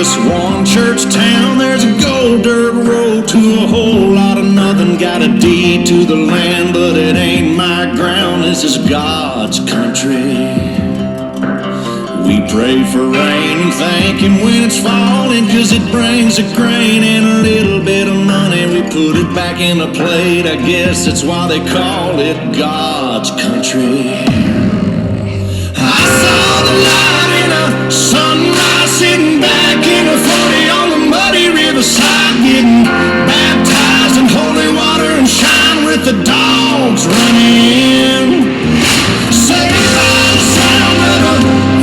this one church town, there's a gold dirt road to a whole lot of nothing. Got a deed to the land, but it ain't my ground. This is God's country. We pray for rain and thank him when it's falling, 'cause it brings a grain and a little bit of money. We put it back in the plate, I guess that's why they call it God's country. I saw the light in a sunrise, sitting back in a 40 on the muddy riverside, getting baptized in holy water and shine with the dogs running. Saved by the sound of a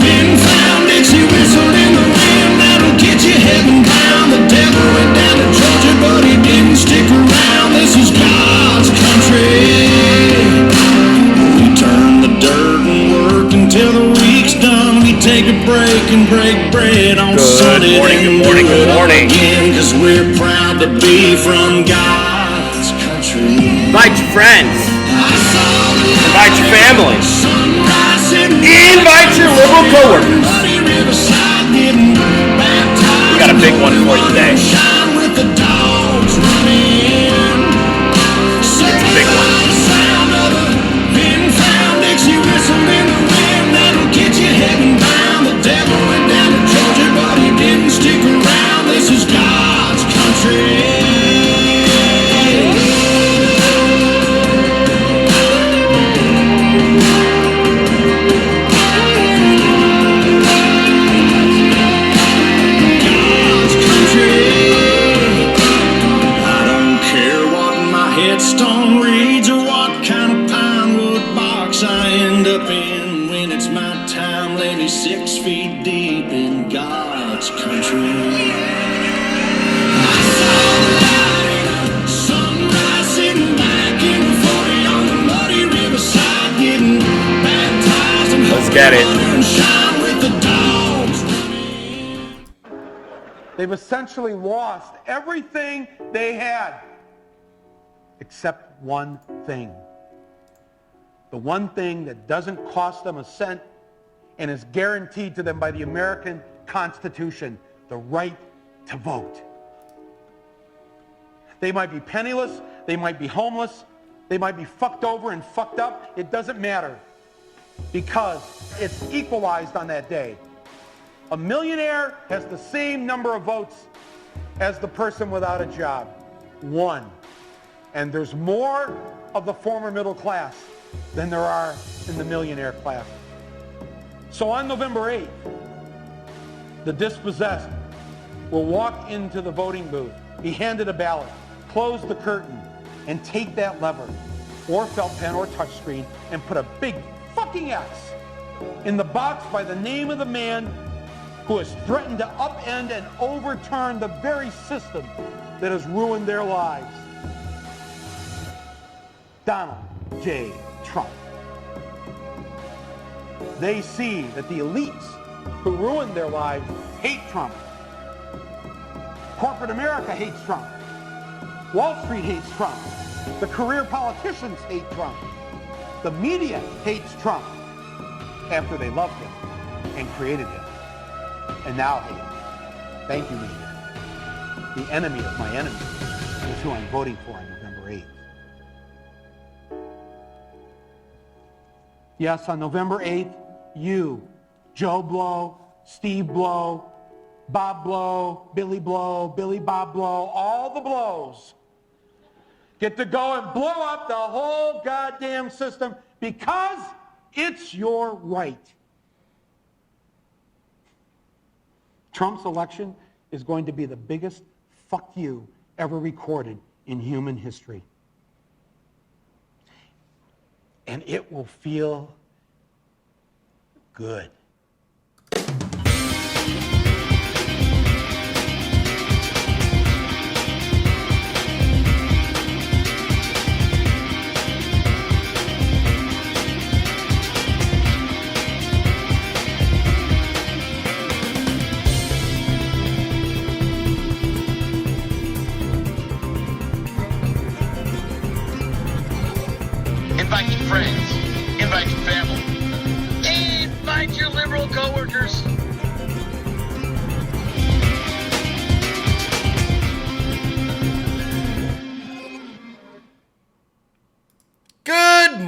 pin-found Dixie whistle in the wind, that'll get you heading down. The devil went down to Georgia, but he didn't stick around. This is God's country. We turn the dirt and work until the week's done. We take a break and break bread on Sunday. Good morning. Again, 'cause we're proud to be from God's country. Invite your friends. Invite your family. Invite your liberal coworkers. We got a big one for you today. It's a big one. The devil went down to Georgia, but he didn't stick around. This is God's country. Headstone reads or what kind of pine wood box I end up in. When it's my time, lay me 6 feet deep in God's country. I saw the light in a sunrise, sitting back in the 40 on the muddy riverside, getting baptized in Let's get it. and shine with the dogs running. They've essentially lost everything they had. Except one thing. The one thing that doesn't cost them a cent and is guaranteed to them by the American Constitution, the right to vote. They might be penniless, they might be homeless, they might be fucked over and fucked up. It doesn't matter, because it's equalized on that day. A millionaire has the same number of votes as the person without a job. One. And there's more of the former middle class than there are in the millionaire class. So on November 8th, the dispossessed will walk into the voting booth, be handed a ballot, close the curtain, and take that lever, or felt pen or touchscreen, and put a big fucking X in the box by the name of the man who has threatened to upend and overturn the very system that has ruined their lives. Donald J. Trump. They see that the elites who ruined their lives hate Trump. Corporate America hates Trump. Wall Street hates Trump. The career politicians hate Trump. The media hates Trump after they loved him and created him, and now hate him. Thank you, media. The enemy of my enemy is who I'm voting for on November 8th. Yes, on November 8th, you, Joe Blow, Steve Blow, Bob Blow, Billy Bob Blow, all the blows, get to go and blow up the whole goddamn system because it's your right. Trump's election is going to be the biggest fuck you ever recorded in human history. And it will feel good. Invite your friends. Invite your family. Invite your liberal coworkers.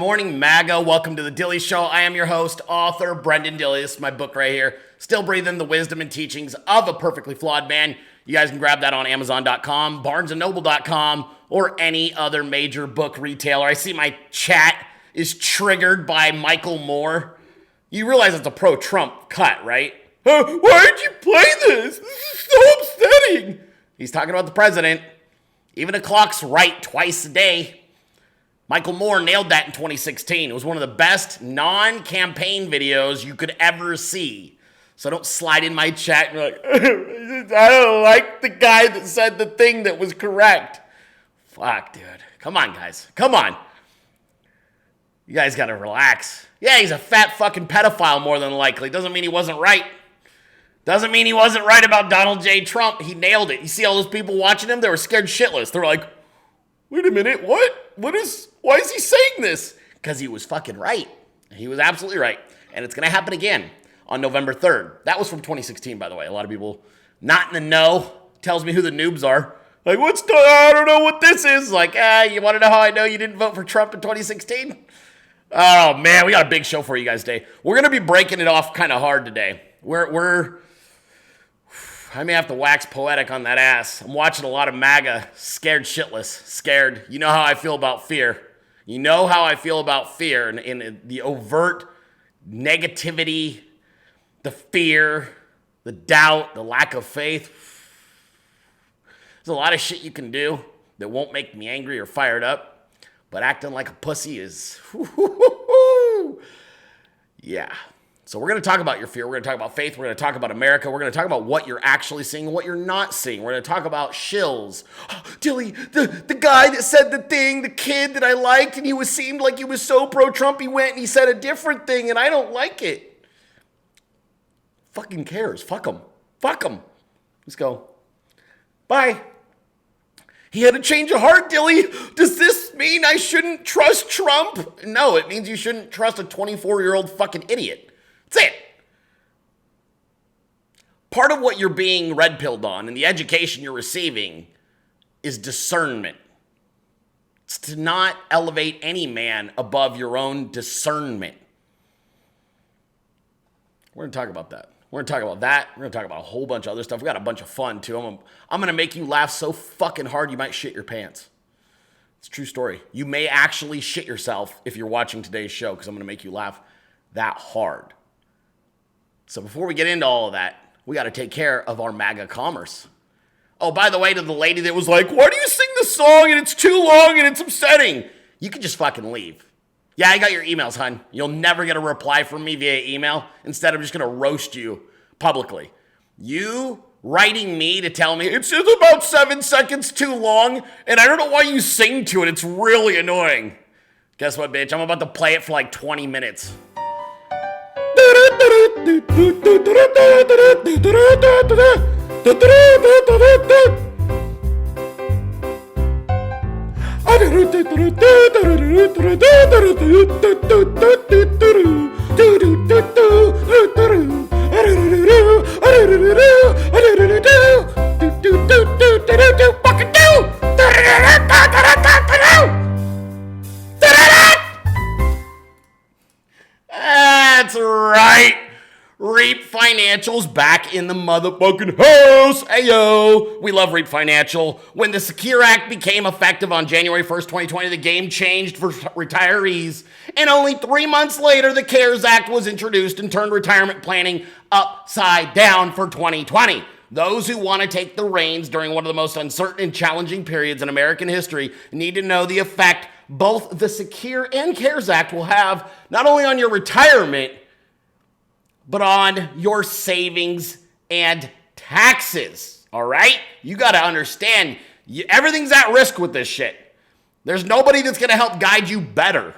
morning, MAGA. Welcome to the Dilley Show. I am your host, author Brendan Dilley. This is my book right here. Still Breathing: The Wisdom and Teachings of a Perfectly Flawed Man. You guys can grab that on Amazon.com, BarnesandNoble.com, or any other major book retailer. I see my chat is triggered by Michael Moore. You realize it's a pro-Trump cut, right? Why did you play this? This is so upsetting. He's talking about the president. Even a clock's right twice a day. Michael Moore nailed that in 2016. It was one of the best non-campaign videos you could ever see. So don't slide in my chat and be like, I don't like the guy that said the thing that was correct. Fuck, dude. Come on, guys. Come on. You guys gotta relax. Yeah, he's a fat fucking pedophile more than likely. Doesn't mean he wasn't right. Doesn't mean he wasn't right about Donald J. Trump. He nailed it. You see all those people watching him? They were scared shitless. They were like, wait a minute, what? Why is he saying this? Because he was fucking right. He was absolutely right. And it's going to happen again on November 3rd. That was from 2016, by the way. A lot of people not in the know. Tells me who the noobs are. Like, I don't know what this is. Like, you want to know how I know you didn't vote for Trump in 2016? Oh, man, we got a big show for you guys today. We're going to be breaking it off kind of hard today. I may have to wax poetic on that ass. I'm watching a lot of MAGA, scared shitless, scared. You know how I feel about fear. You know how I feel about fear and the overt negativity, the fear, the doubt, the lack of faith. There's a lot of shit you can do that won't make me angry or fired up, but acting like a pussy is, yeah. So we're going to talk about your fear. We're going to talk about faith. We're going to talk about America. We're going to talk about what you're actually seeing and what you're not seeing. We're going to talk about shills. Oh, Dilley, the guy that said the thing, the kid that I liked, and seemed like he was so pro-Trump, he went and he said a different thing, and I don't like it. Fucking cares. Fuck him. Fuck him. Let's go. Bye. He had a change of heart, Dilley. Does this mean I shouldn't trust Trump? No, it means you shouldn't trust a 24-year-old fucking idiot. That's it. Part of what you're being red-pilled on and the education you're receiving is discernment. It's to not elevate any man above your own discernment. We're going to talk about that. We're going to talk about that. We're going to talk about a whole bunch of other stuff. We got a bunch of fun, too. I'm going to make you laugh so fucking hard you might shit your pants. It's a true story. You may actually shit yourself if you're watching today's show because I'm going to make you laugh that hard. So before we get into all of that, we got to take care of our MAGA commerce. Oh, by the way, to the lady that was like, why do you sing the song and it's too long and it's upsetting? You can just fucking leave. Yeah, I got your emails, hun. You'll never get a reply from me via email. Instead, I'm just going to roast you publicly. You writing me to tell me it's about 7 seconds too long and I don't know why you sing to it. It's really annoying. Guess what, bitch? I'm about to play it for like 20 minutes. That's right. Reap Financial's back in the motherfucking house. Ayo. We love Reap Financial. When the Secure Act became effective on January 1st, 2020, the game changed for retirees. And only 3 months later, the CARES Act was introduced and turned retirement planning upside down for 2020. Those who want to take the reins during one of the most uncertain and challenging periods in American history need to know the effect both the Secure and CARES Act will have not only on your retirement, but on your savings and taxes, all right? You got to understand, everything's at risk with this shit. There's nobody that's going to help guide you better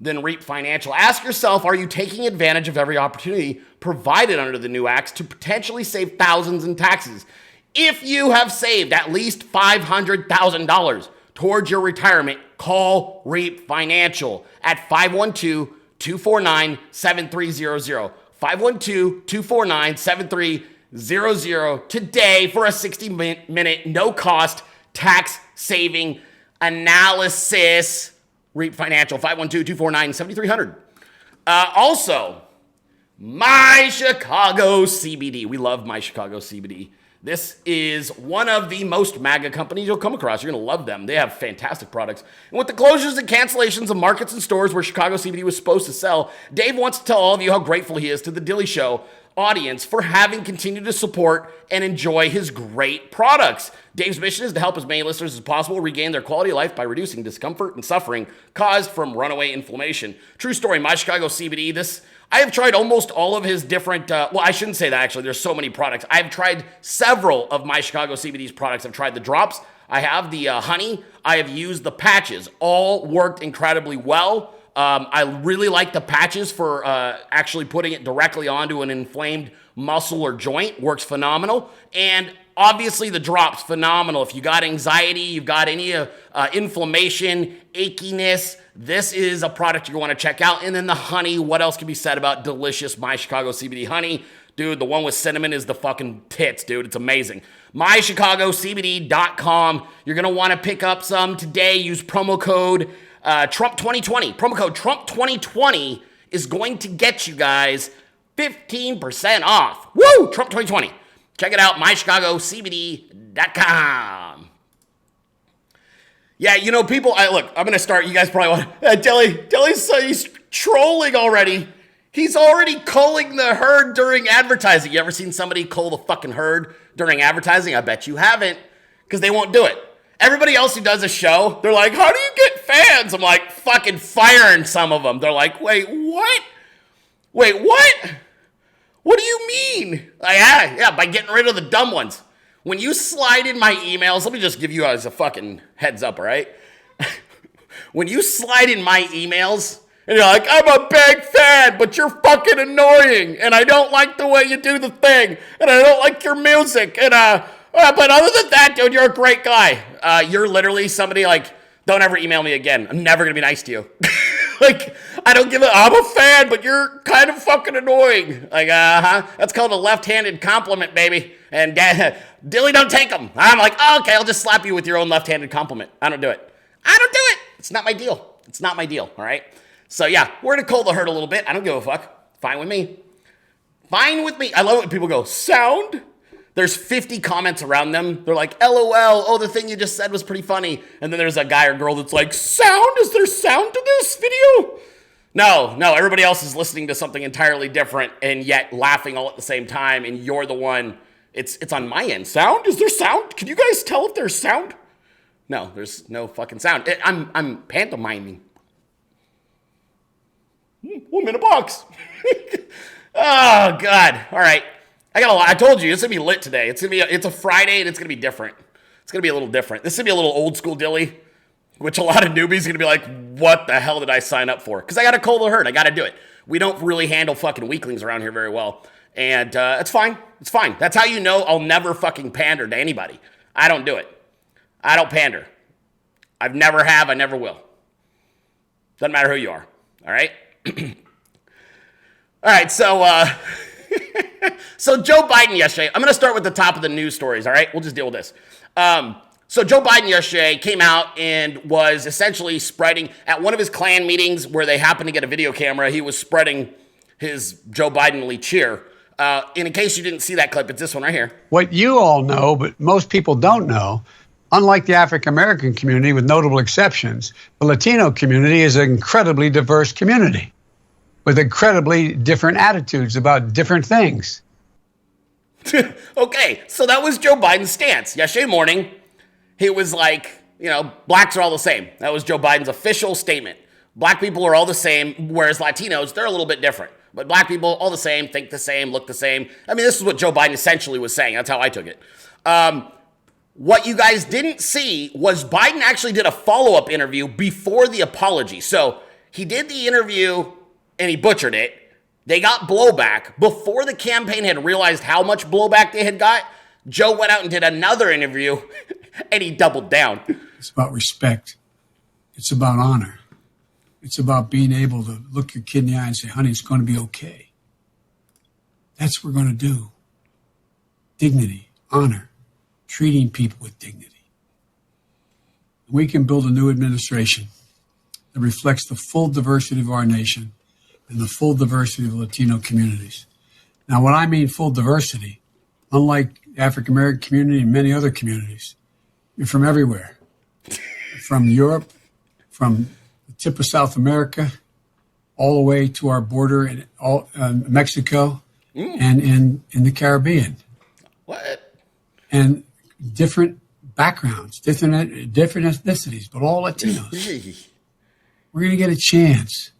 than Reap Financial. Ask yourself, are you taking advantage of every opportunity provided under the new acts to potentially save thousands in taxes? If you have saved at least $500,000 towards your retirement, call Reap Financial at 512-249-7300. 512-249-7300 today for a 60-minute no-cost tax-saving analysis. REAP Financial, 512-249-7300. Also, My Chicago CBD. We love My Chicago CBD. This is one of the most MAGA companies you'll come across. You're going to love them. They have fantastic products. And with the closures and cancellations of markets and stores where Chicago CBD was supposed to sell, Dave wants to tell all of you how grateful he is to the Dilley Show audience for having continued to support and enjoy his great products. Dave's mission is to help as many listeners as possible regain their quality of life by reducing discomfort and suffering caused from runaway inflammation. True story, My Chicago CBD, I have tried almost all of his different, well, I shouldn't say that actually. There's so many products. I've tried several of My Chicago CBD's products. I've tried the drops. I have the honey. I have used the patches. All worked incredibly well. I really like the patches for actually putting it directly onto an inflamed muscle or joint. Works phenomenal. And obviously the drops, phenomenal. If you got anxiety, you've got any inflammation, achiness, this is a product you want to check out. And then the honey, what else can be said about delicious My Chicago CBD honey? Dude, the one with cinnamon is the fucking tits, dude. It's amazing. MyChicagoCBD.com. You're going to want to pick up some today. Use promo code Trump2020. Promo code Trump2020 is going to get you guys 15% off. Woo! Trump2020. Check it out, mychicagocbd.com. Yeah, you know, people, look, I'm going to start. You guys probably want Dilley's he's trolling already. He's already culling the herd during advertising. You ever seen somebody cull the fucking herd during advertising? I bet you haven't, because they won't do it. Everybody else who does a show, they're like, how do you get fans? I'm like, fucking firing some of them. They're like, wait, what? Wait, what? What do you mean? Yeah, by getting rid of the dumb ones. When you slide in my emails, let me just give you guys a fucking heads up, all right? When you slide in my emails, and you're like, I'm a big fan, but you're fucking annoying, and I don't like the way you do the thing, and I don't like your music, and but other than that, dude, you're a great guy. You're literally somebody like, don't ever email me again. I'm never gonna be nice to you. Like, I'm a fan, but you're kind of fucking annoying. Like, that's called a left-handed compliment, baby. And Dilley, don't take them. I'm like, oh, okay, I'll just slap you with your own left-handed compliment. I don't do it. It's not my deal. It's not my deal, all right? So, yeah, we're going to cull the herd a little bit. I don't give a fuck. Fine with me. Fine with me. I love it when people go, sound? There's 50 comments around them. They're like, LOL, oh, the thing you just said was pretty funny. And then there's a guy or girl that's like, sound? Is there sound to this video? No, everybody else is listening to something entirely different and yet laughing all at the same time, and you're the one, it's on my end. Sound? Is there sound? Can you guys tell if there's sound? No, there's no fucking sound. I'm pantomiming. I'm in a box. Oh, God. All right. I told you, it's going to be lit today. It's a Friday, and it's going to be different. It's going to be a little different. This is going to be a little old school Dilley, which a lot of newbies are going to be like, what the hell did I sign up for? Because I got to cull the herd. I got to do it. We don't really handle fucking weaklings around here very well. And it's fine. It's fine. That's how you know I'll never fucking pander to anybody. I don't do it. I don't pander. I've never have. I never will. Doesn't matter who you are. All right? All right, so... So Joe Biden yesterday, I'm going to start with the top of the news stories, all right? We'll just deal with this. So Joe Biden yesterday came out and was essentially spreading, at one of his Klan meetings where they happened to get a video camera, he was spreading his Joe Biden-ly cheer. In case you didn't see that clip, it's this one right here. What you all know, but most people don't know, unlike the African-American community, with notable exceptions, the Latino community is an incredibly diverse community with incredibly different attitudes about different things. Okay, so that was Joe Biden's stance. Yesterday morning, he was like, blacks are all the same. That was Joe Biden's official statement. Black people are all the same, whereas Latinos, they're a little bit different. But black people, all the same, think the same, look the same. I mean, this is what Joe Biden essentially was saying. That's how I took it. What you guys didn't see was Biden actually did a follow-up interview before the apology. So he did the interview and he butchered it. They got blowback. Before the campaign had realized how much blowback they had got, Joe went out and did another interview and he doubled down. It's about respect. It's about honor. It's about being able to look your kid in the eye and say, honey, it's going to be okay. That's what we're going to do. Dignity, honor, treating people with dignity. We can build a new administration that reflects the full diversity of our nation and the full diversity of Latino communities. Now, when I mean full diversity, unlike the African American community and many other communities, you're from everywhere. From Europe, from the tip of South America, all the way to our border in Mexico and in the Caribbean. What? And different backgrounds, different ethnicities, but all Latinos. We're going to get a chance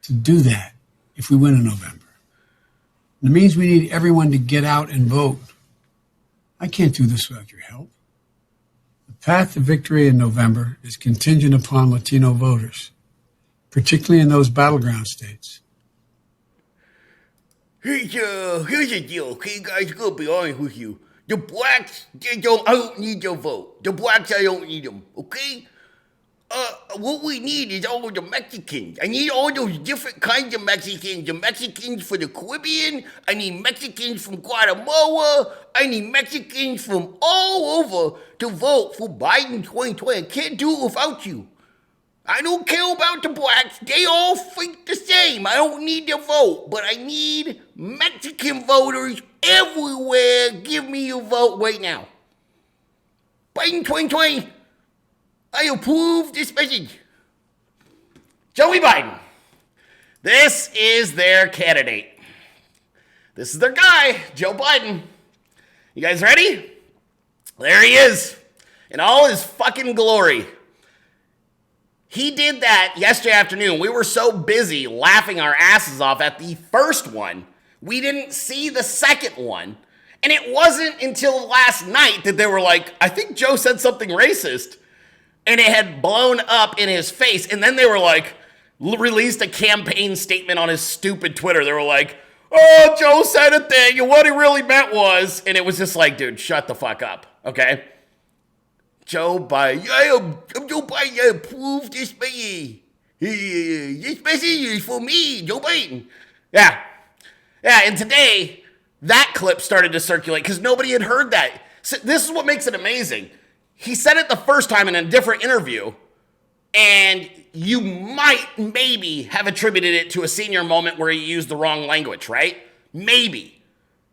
to do that if we win in November. It means we need everyone to get out and vote. I can't do this without your help. The path to victory in November is contingent upon Latino voters, particularly in those battleground states. Here's a deal, okay, guys? Gonna be honest with you. The blacks, I don't need your vote. The blacks, I don't need them, okay? What we need is all of the Mexicans. I need all those different kinds of Mexicans. The Mexicans for the Caribbean. I need Mexicans from Guatemala. I need Mexicans from all over to vote for Biden 2020. I can't do it without you. I don't care about the blacks. They all think the same. I don't need their vote, but I need Mexican voters everywhere. Give me your vote right now. Biden 2020. I approve this message. Joey Biden. This is their candidate. This is their guy, Joe Biden. You guys ready? There he is, in all his fucking glory. He did that yesterday afternoon. We were so busy laughing our asses off at the first one, we didn't see the second one. And it wasn't until last night that they were like, I think Joe said something racist. And it had blown up in his face. And then they were like, released a campaign statement on his stupid Twitter. They were like, oh, Joe said a thing, and what he really meant was, and it was just like, dude, shut the fuck up, okay? Joe Biden, I'm Joe Biden, I approve this message. This message is for me, Joe Biden. Yeah, and today, that clip started to circulate because nobody had heard that. So this is what makes it amazing. He said it the first time in a different interview, and you might maybe have attributed it to a senior moment where he used the wrong language, right? Maybe.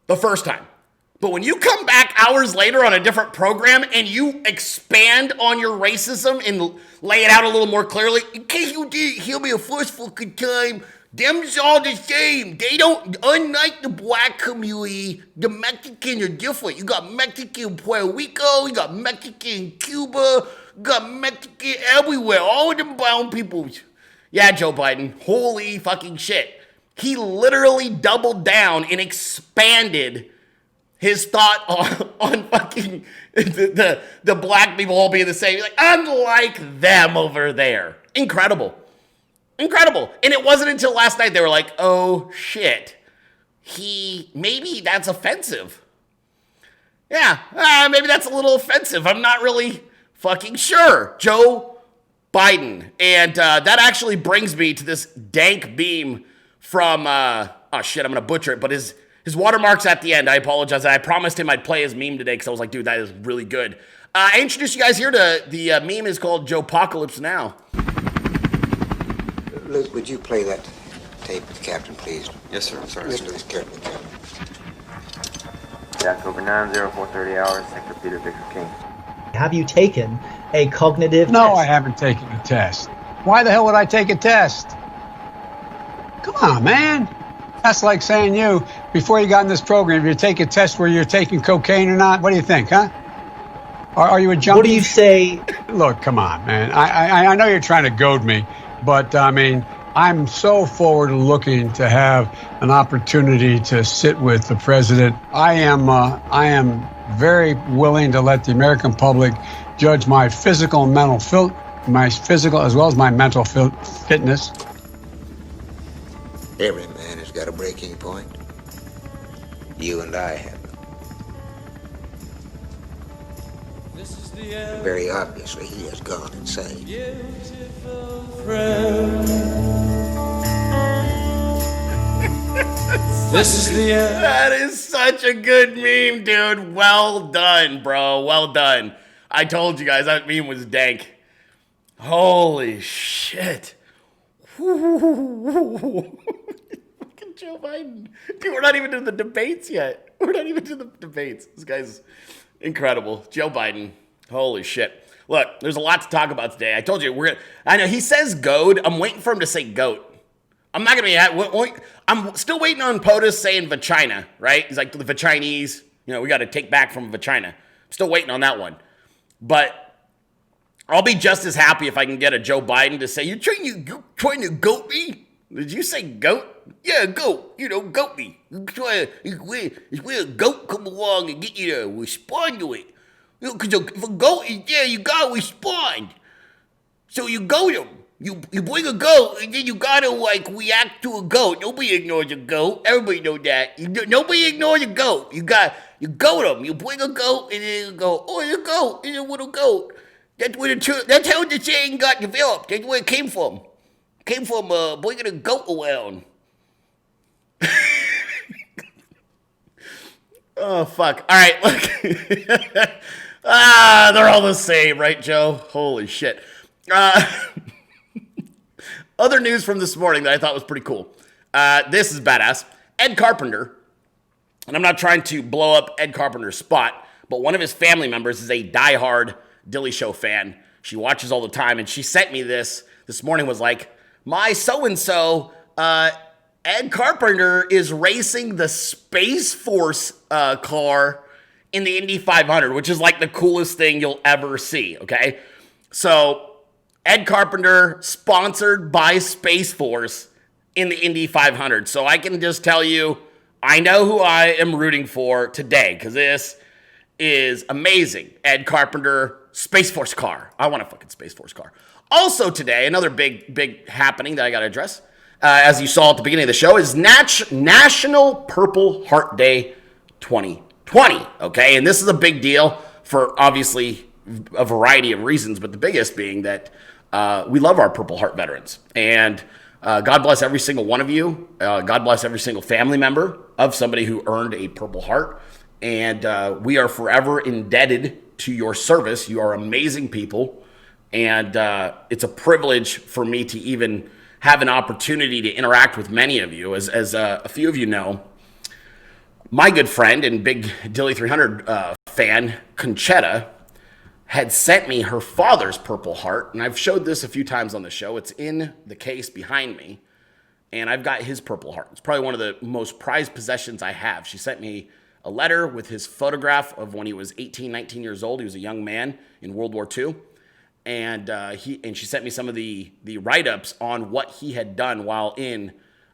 The first time. But when you come back hours later on a different program and you expand on your racism and lay it out a little more clearly, in case you didn't hear me a first fucking time, them's all the same. They don't, unlike the black community, the Mexicans are different. You got Mexican Puerto Rico, you got Mexican Cuba, you got Mexican everywhere. All of them brown peoples. Yeah, Joe Biden, holy fucking shit. He literally doubled down and expanded his thought on fucking the black people all being the same. Like, unlike them over there. Incredible. Incredible. And it wasn't until last night they were like, oh shit, maybe that's offensive. Yeah, maybe that's a little offensive. I'm not really fucking sure. Joe Biden. And that actually brings me to this dank beam from, oh shit, I'm going to butcher it, but his watermark's at the end. I apologize. I promised him I'd play his meme today because I was like, dude, that is really good. I introduced you guys here to the meme is called Joe Apocalypse Now. Luke, would you play that tape with the captain, please? Yes, sir. Sorry. Listen to this carefully, Captain. Jack over 90430 hours, Sector Peter Victor King. Have you taken a cognitive No, test? I haven't taken a test. Why the hell would I take a test? Come on, man. That's like saying you, before you got in this program, you take a test where you're taking cocaine or not. What do you think, huh? Are you a junkie? What do you say? Look, come on, man. I know you're trying to goad me, but I mean, I'm so forward looking to have an opportunity to sit with the president. I am very willing to let the American public judge my physical and mental my physical as well as my mental fitness. Every man has got a breaking point. You and I have it. Very obviously, he has gone insane. That is such a good meme, dude. Well done, bro. Well done. I told you guys that meme was dank. Holy shit. Fucking Joe Biden. Dude, we're not even to the debates yet. We're not even to the debates. This guy's incredible. Joe Biden. Holy shit. Look, there's a lot to talk about today. I told you, I know he says goad. I'm waiting for him to say goat. I'm not going to be, I'm still waiting on POTUS saying vagina, right? He's like, the Chinese, we got to take back from vagina. I'm still waiting on that one. But I'll be just as happy if I can get a Joe Biden to say, you're trying to goat me? Did you say goat? Yeah, goat. Goat me. Where a goat come along and get you to respond to it. Because if a goat is there, you got to respond. So you goat him. You bring a goat, and then you gotta, react to a goat. Nobody ignores a goat. Everybody know that. Nobody ignores a goat. You goat them. You bring a goat, and then you go, oh, it's a goat. It's a little goat. That's how the saying got developed. That's where it came from. It came from bringing a goat around. Oh, fuck. All right, look. They're all the same, right, Joe? Holy shit. Other news from this morning that I thought was pretty cool. This is badass. Ed Carpenter, and I'm not trying to blow up Ed Carpenter's spot, but one of his family members is a diehard Dilley Show fan. She watches all the time, and she sent me this morning, was like, my so-and-so, Ed Carpenter is racing the Space Force car in the Indy 500, which is like the coolest thing you'll ever see, okay? So Ed Carpenter, sponsored by Space Force in the Indy 500. So I can just tell you, I know who I am rooting for today, because this is amazing. Ed Carpenter, Space Force car. I want a fucking Space Force car. Also today, another big happening that I got to address, as you saw at the beginning of the show, is National Purple Heart Day 2020, okay? And this is a big deal for, obviously, a variety of reasons, but the biggest being that we love our Purple Heart veterans. And God bless every single one of you. God bless every single family member of somebody who earned a Purple Heart. And we are forever indebted to your service. You are amazing people. And it's a privilege for me to even have an opportunity to interact with many of you. As a few of you know, my good friend and big Dilley 300 fan, Conchetta, had sent me her father's Purple Heart, and I've showed this a few times on the show. It's in the case behind me, and I've got his Purple Heart. It's probably one of the most prized possessions I have. She sent me a letter with his photograph of when he was 18, 19 years old. He was a young man in World War II, and she sent me some of the write-ups on what he had done while in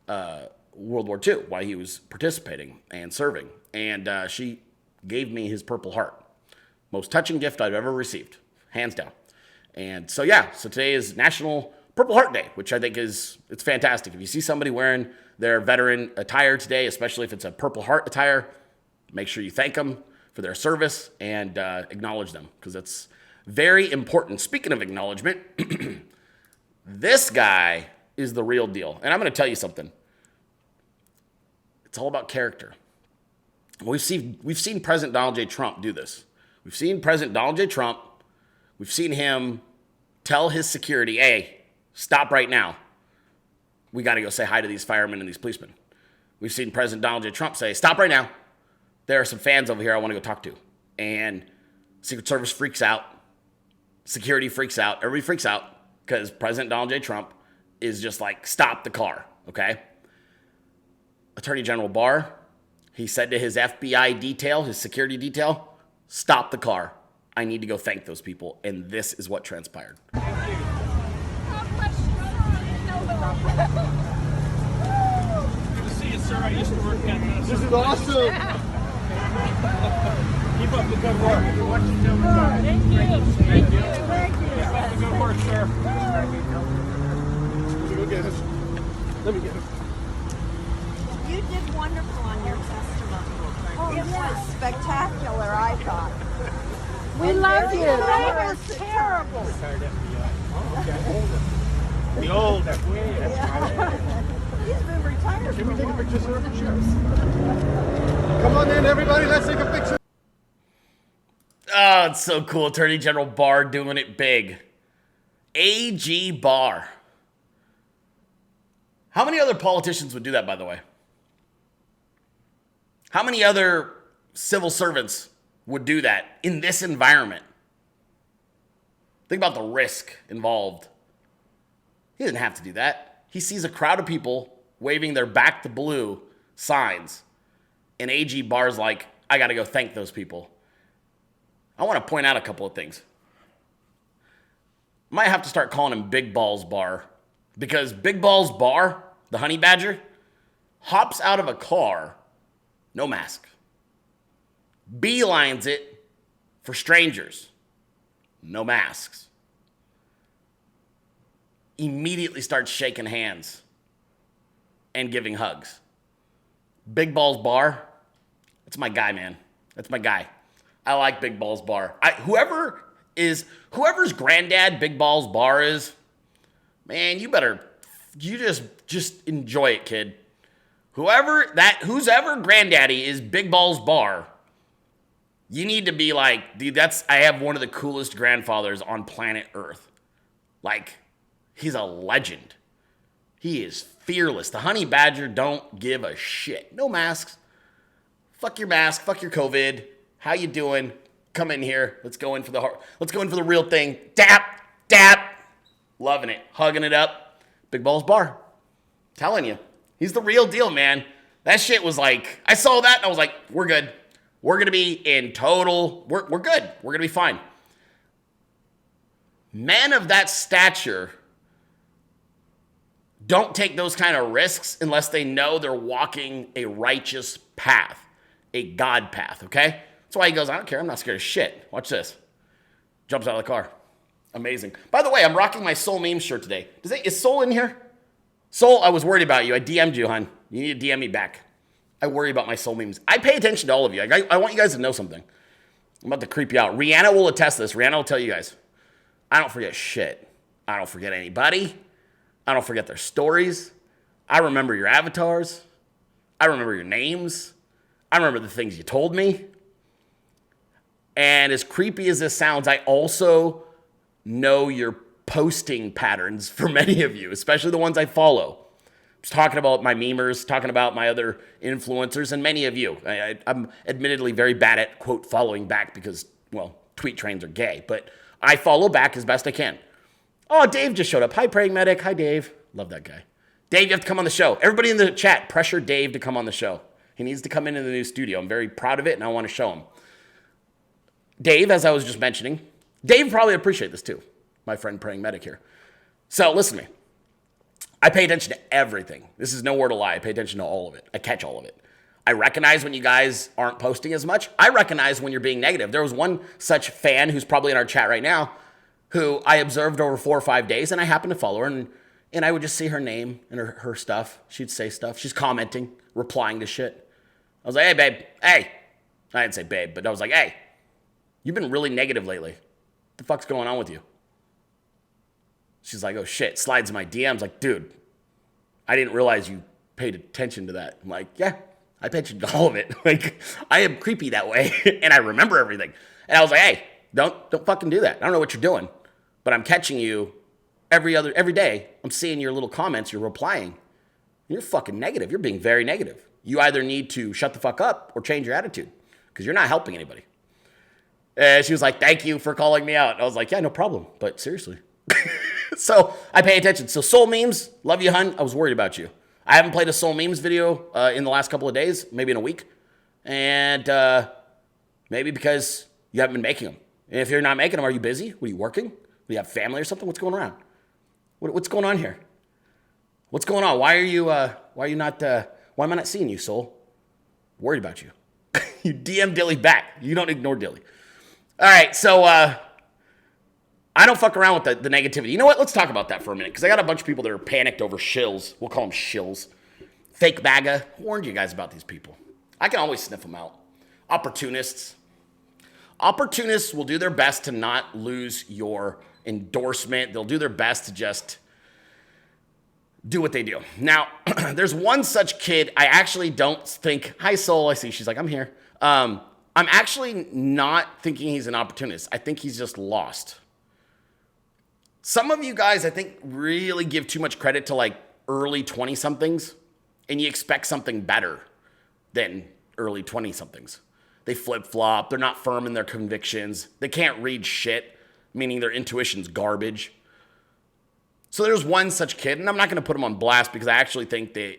World War II, while he was participating and serving, and she gave me his Purple Heart. Most touching gift I've ever received, hands down. And so today is National Purple Heart Day, which I think it's fantastic. If you see somebody wearing their veteran attire today, especially if it's a Purple Heart attire, make sure you thank them for their service and acknowledge them, because that's very important. Speaking of acknowledgement, this guy is the real deal. And I'm going to tell you something. It's all about character. We've seen President Donald J. Trump do this. We've seen President Donald J. Trump, we've seen him tell his security, hey, stop right now. We got to go say hi to these firemen and these policemen. We've seen President Donald J. Trump say, stop right now. There are some fans over here I want to go talk to. And Secret Service freaks out. Security freaks out. Everybody freaks out because President Donald J. Trump is just like, stop the car, okay? Attorney General Barr, he said to his FBI detail, his security detail, stop the car. I need to go thank those people. And this is what transpired. Good to see you, sir. I used to work at this. Is awesome. Keep up the good work. Thank you. Thank you. Keep up the good work, sir. Go get us. Let me get us. You did wonderful on your testimony. It was spectacular, I thought. We love you. It was terrible. Okay. The old. He's been retired. Can we take a picture, sir? Sure. Come on in, everybody. Let's take a picture. Oh, it's so cool. Attorney General Barr doing it big. AG bar. How many other politicians would do that, by the way? How many other civil servants would do that in this environment? Think about the risk involved. He didn't have to do that. He sees a crowd of people waving their back to blue signs. And AG Bar's like, I got to go thank those people. I want to point out a couple of things. Might have to start calling him Big Balls Bar. Because Big Balls Bar, the honey badger, hops out of a car, no mask. Beelines it for strangers, no masks. Immediately starts shaking hands and giving hugs. Big Balls Bar, that's my guy, man. That's my guy. I like Big Balls Bar. Whoever's granddad Big Balls Bar is, man, you just enjoy it, kid. Who's ever granddaddy is Big Balls Bar, you need to be like, dude, I have one of the coolest grandfathers on planet Earth. Like, he's a legend. He is fearless. The honey badger don't give a shit. No masks. Fuck your mask. Fuck your COVID. How you doing? Come in here. Let's go in for the real thing. Dap, dap. Loving it. Hugging it up. Big Balls Bar. Telling you. He's the real deal, man. That shit was like, I saw that and I was like, we're good. We're going to be in total, we're good. We're going to be fine. Men of that stature don't take those kind of risks unless they know they're walking a righteous path, a God path, okay? That's why he goes, I don't care. I'm not scared of shit. Watch this. Jumps out of the car. Amazing. By the way, I'm rocking my Soul Memes shirt today. Is Soul in here? Soul, I was worried about you. I DM'd you, hon. You need to DM me back. I worry about my Soul Memes. I pay attention to all of you. I want you guys to know something. I'm about to creep you out. Rihanna will attest this. Rihanna will tell you guys. I don't forget shit. I don't forget anybody. I don't forget their stories. I remember your avatars. I remember your names. I remember the things you told me. And as creepy as this sounds, I also know your posting patterns for many of you, especially the ones I follow. I was talking about my memers, talking about my other influencers, and many of you. I'm admittedly very bad at, quote, following back because, well, tweet trains are gay, but I follow back as best I can. Oh, Dave just showed up. Hi, Praying Medic. Hi, Dave. Love that guy. Dave, you have to come on the show. Everybody in the chat, pressure Dave to come on the show. He needs to come into the new studio. I'm very proud of it, and I want to show him. Dave, as I was just mentioning, Dave probably appreciate this too, my friend Praying Medic here. So listen to me. I pay attention to everything. This is no word of lie. I pay attention to all of it. I catch all of it. I recognize when you guys aren't posting as much. I recognize when you're being negative. There was one such fan who's probably in our chat right now who I observed over 4 or 5 days, and I happened to follow her, and I would just see her name and her stuff. She'd say stuff. She's commenting, replying to shit. I was like, hey, babe. Hey. I didn't say babe, but I was like, hey, you've been really negative lately. What the fuck's going on with you? She's like, oh, shit. Slides in my DMs. Like, dude, I didn't realize you paid attention to that. I'm like, yeah, I paid attention to all of it. Like, I am creepy that way, and I remember everything. And I was like, hey, don't fucking do that. I don't know what you're doing, but I'm catching you every day. I'm seeing your little comments. You're replying. You're fucking negative. You're being very negative. You either need to shut the fuck up or change your attitude because you're not helping anybody. And she was like, thank you for calling me out. I was like, yeah, no problem. But seriously. So I pay attention. So Soul Memes, love you, hun. I was worried about you. I haven't played a Soul Memes video in the last couple of days, maybe in a week. And maybe because you haven't been making them. And if you're not making them, are you busy? What, are you working? Do you have family or something? What's going around? What's going on here? What's going on? Why am I not seeing you, Soul? Worried about you. You DM Dilley back. You don't ignore Dilley. All right, so I don't fuck around with the negativity. You know what? Let's talk about that for a minute, because I got a bunch of people that are panicked over shills. We'll call them shills. Fake MAGA. I warned you guys about these people. I can always sniff them out. Opportunists. Opportunists will do their best to not lose your endorsement. They'll do their best to just do what they do. Now, there's one such kid I actually don't think... Hi, Soul. I see. She's like, I'm here. I'm actually not thinking he's an opportunist. I think he's just lost. Some of you guys, I think, really give too much credit to like early 20-somethings, and you expect something better than early 20-somethings. They flip-flop. They're not firm in their convictions. They can't read shit, meaning their intuition's garbage. So there's one such kid, and I'm not going to put him on blast because I actually think that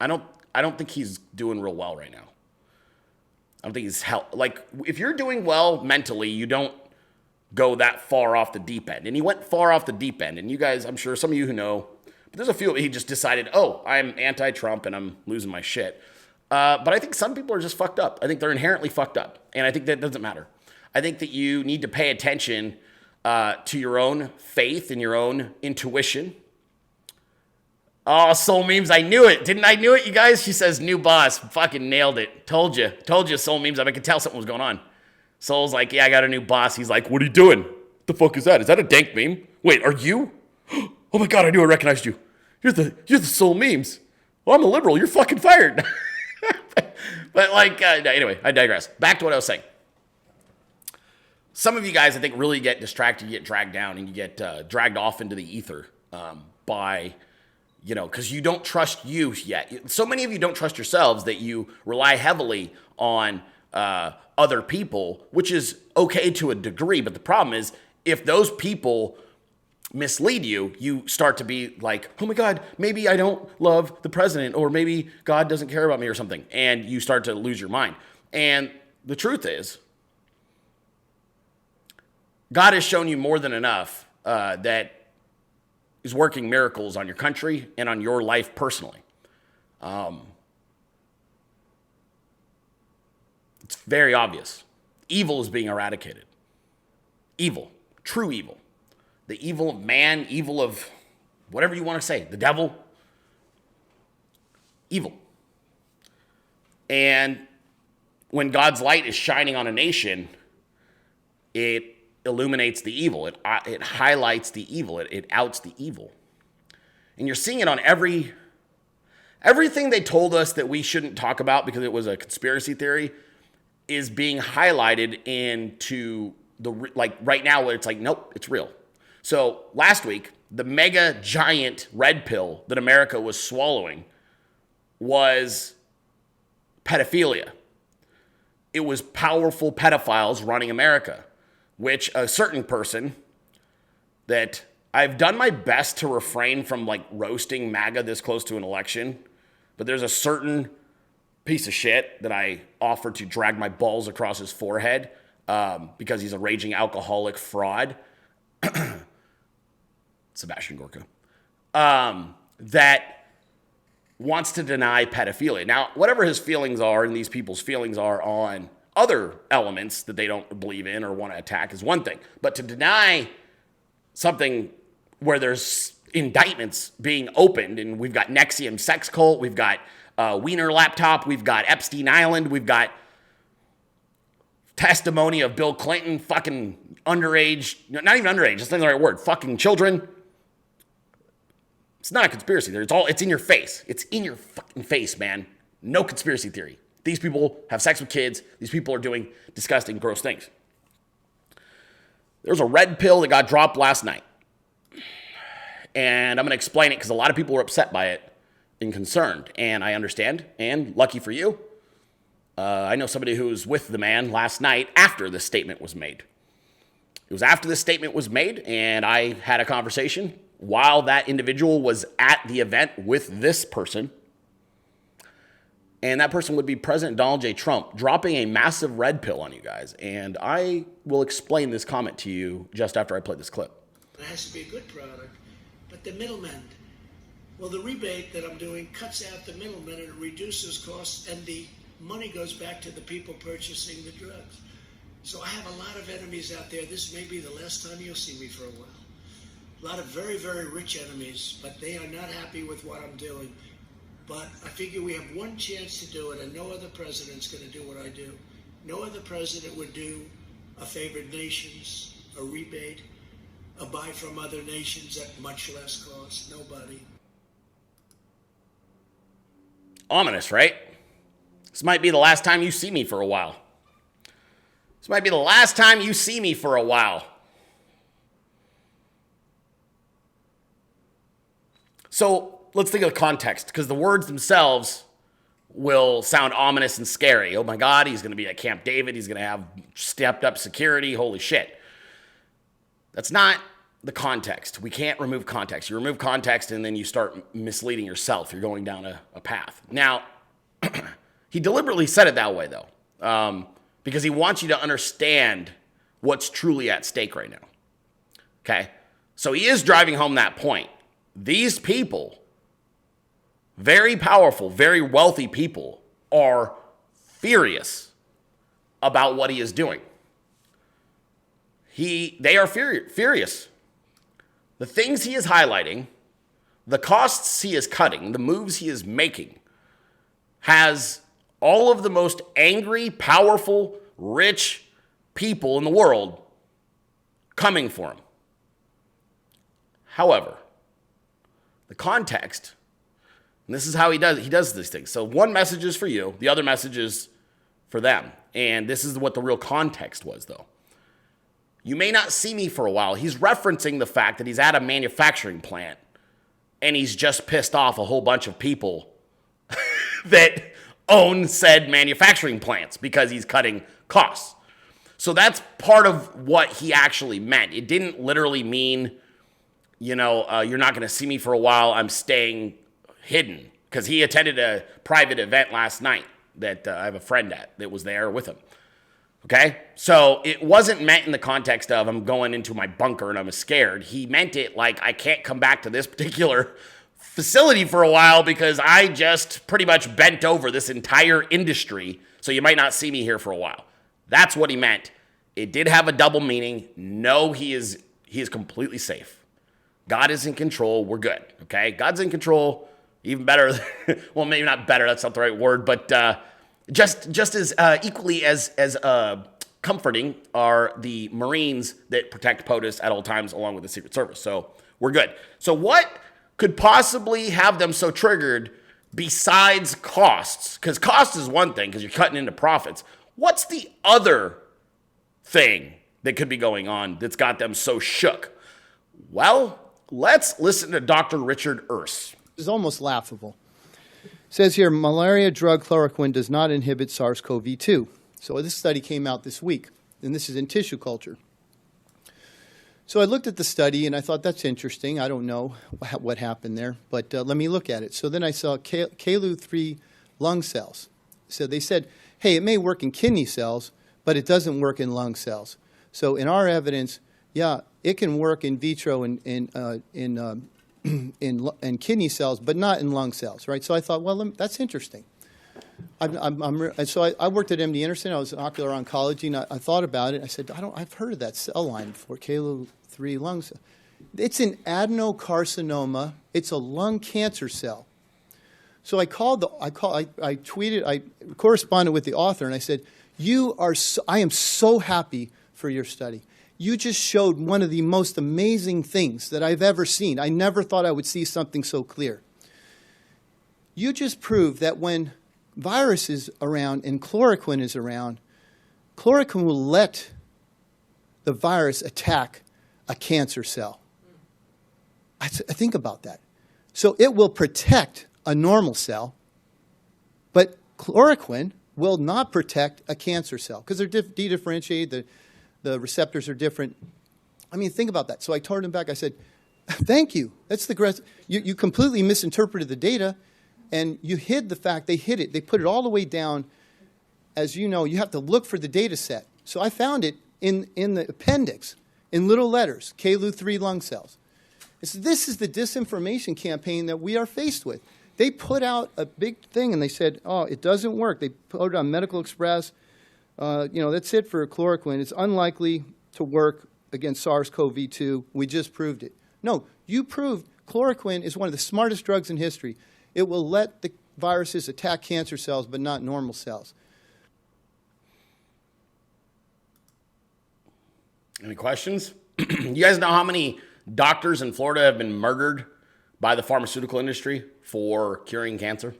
I don't think he's doing real well right now. I don't think he's like, if you're doing well mentally, you don't go that far off the deep end. And he went far off the deep end. And you guys, I'm sure some of you who know, but there's a few, he just decided, oh, I'm anti-Trump and I'm losing my shit. But I think some people are just fucked up. I think they're inherently fucked up. And I think that doesn't matter. I think that you need to pay attention to your own faith and your own intuition. Oh, Soul Memes, I knew it. Didn't I knew it, you guys? She says, new boss. Fucking nailed it. Told you, Soul Memes. I could tell something was going on. Soul's like, yeah, I got a new boss. He's like, what are you doing? What the fuck is that? Is that a dank meme? Wait, are you? Oh my God, I knew I recognized you. You're the Soul Memes. Well, I'm a liberal. You're fucking fired. But like, anyway, I digress. Back to what I was saying. Some of you guys, I think, really get distracted, you get dragged down, and you get dragged off into the ether by, because you don't trust you yet. So many of you don't trust yourselves that you rely heavily on other people, which is okay to a degree. But the problem is, if those people mislead you, you start to be like, oh my God, maybe I don't love the president, or maybe God doesn't care about me or something. And you start to lose your mind. And the truth is, God has shown you more than enough that is working miracles on your country and on your life personally. It's very obvious. Evil is being eradicated. Evil, true evil. The evil of man, evil of whatever you want to say, the devil. Evil. And when God's light is shining on a nation, it illuminates the evil. It highlights the evil. It outs the evil. And you're seeing it on everything they told us that we shouldn't talk about because it was a conspiracy theory is being highlighted into right now where it's like, nope, it's real. So last week, the mega giant red pill that America was swallowing was pedophilia. It was powerful pedophiles running America, which a certain person that I've done my best to refrain from like roasting MAGA this close to an election, but there's a certain piece of shit that I offered to drag my balls across his forehead because he's a raging alcoholic fraud. Sebastian Gorka. That wants to deny pedophilia. Now, whatever his feelings are and these people's feelings are on other elements that they don't believe in or want to attack is one thing. But to deny something where there's indictments being opened, and we've got Nexium sex cult, we've got Wiener laptop, we've got Epstein Island, we've got testimony of Bill Clinton, fucking underage, not even underage, that's not the right word, fucking children. It's not a conspiracy theory. It's in your face. It's in your fucking face, man. No conspiracy theory. These people have sex with kids. These people are doing disgusting, gross things. There's a red pill that got dropped last night. And I'm going to explain it because a lot of people were upset by it and concerned. And I understand. And lucky for you, I know somebody who was with the man last night after this statement was made. It was after this statement was made, and I had a conversation while that individual was at the event with this person. And that person would be President Donald J. Trump dropping a massive red pill on you guys. And I will explain this comment to you just after I play this clip. It has to be a good product, but the middlemen, well, the rebate that I'm doing cuts out the middlemen and it reduces costs, and the money goes back to the people purchasing the drugs. So I have a lot of enemies out there. This may be the last time you'll see me for a while. A lot of very, very rich enemies, but they are not happy with what I'm doing. But I figure we have one chance to do it, and no other president's going to do what I do. No other president would do a favored nations, a rebate, a buy from other nations at much less cost. Nobody. Ominous, right? This might be the last time you see me for a while. This might be the last time you see me for a while. So let's think of the context, because the words themselves will sound ominous and scary. Oh my God, he's going to be at Camp David. He's going to have stepped up security. Holy shit. That's not the context. We can't remove context. You remove context and then you start misleading yourself. You're going down a path. Now, he deliberately said it that way, though, because he wants you to understand what's truly at stake right now. Okay? So he is driving home that point. These people, very powerful, very wealthy people, are furious about what he is doing. They are furious. The things he is highlighting, the costs he is cutting, the moves he is making, has all of the most angry, powerful, rich people in the world coming for him. However, the context, and this is how he does these things. So one message is for you, the other message is for them. And this is what the real context was, though. You may not see me for a while. He's referencing the fact that he's at a manufacturing plant and he's just pissed off a whole bunch of people that own said manufacturing plants because he's cutting costs. So that's part of what he actually meant. It didn't literally mean, you're not going to see me for a while. I'm staying hidden, because he attended a private event last night that I have a friend that was there with him. Okay? So it wasn't meant in the context of I'm going into my bunker and I'm scared. He meant it like I can't come back to this particular facility for a while because I just pretty much bent over this entire industry, so you might not see me here for a while. That's what he meant. It did have a double meaning. No, he is completely safe. God is in control. We're good. Okay? God's in control. Even better. Well, maybe not better. That's not the right word, but just as equally as comforting are the Marines that protect POTUS at all times, along with the Secret Service. So we're good. So what could possibly have them so triggered besides costs? Because cost is one thing, because you're cutting into profits. What's the other thing that could be going on that's got them so shook? Well, let's listen to Dr. Richard Urs. It's almost laughable. It says here, malaria drug chloroquine does not inhibit SARS-CoV-2. So this study came out this week, and this is in tissue culture. So I looked at the study, and I thought, that's interesting. I don't know what happened there, but let me look at it. So then I saw KLU3 lung cells. So they said, hey, it may work in kidney cells, but it doesn't work in lung cells. So in our evidence, yeah, it can work in vitro in kidney cells, but not in lung cells, right? So I thought, well, that's interesting. So I worked at MD Anderson. I was in ocular oncology, and I thought about it. I said, I've heard of that cell line before, KLU3 lung cell. It's an adenocarcinoma. It's a lung cancer cell. So I tweeted, I corresponded with the author, and I said, I am so happy for your study. You just showed one of the most amazing things that I've ever seen. I never thought I would see something so clear. You just proved that when virus is around and chloroquine is around, chloroquine will let the virus attack a cancer cell. I think about that. So it will protect a normal cell, but chloroquine will not protect a cancer cell because they're dedifferentiated. The receptors are different. I mean, think about that. So I told him back. I said, thank you. That's the you completely misinterpreted the data, and you hid the fact. They hid it. They put it all the way down. As you know, you have to look for the data set. So I found it in the appendix, in little letters, KLU3 lung cells. This is the disinformation campaign that we are faced with. They put out a big thing, and they said, oh, it doesn't work. They put it on Medical Express. That's it for chloroquine. It's unlikely to work against SARS-CoV-2. We just proved it. No, you proved chloroquine is one of the smartest drugs in history. It will let the viruses attack cancer cells, but not normal cells. Any questions? You guys know how many doctors in Florida have been murdered by the pharmaceutical industry for curing cancer?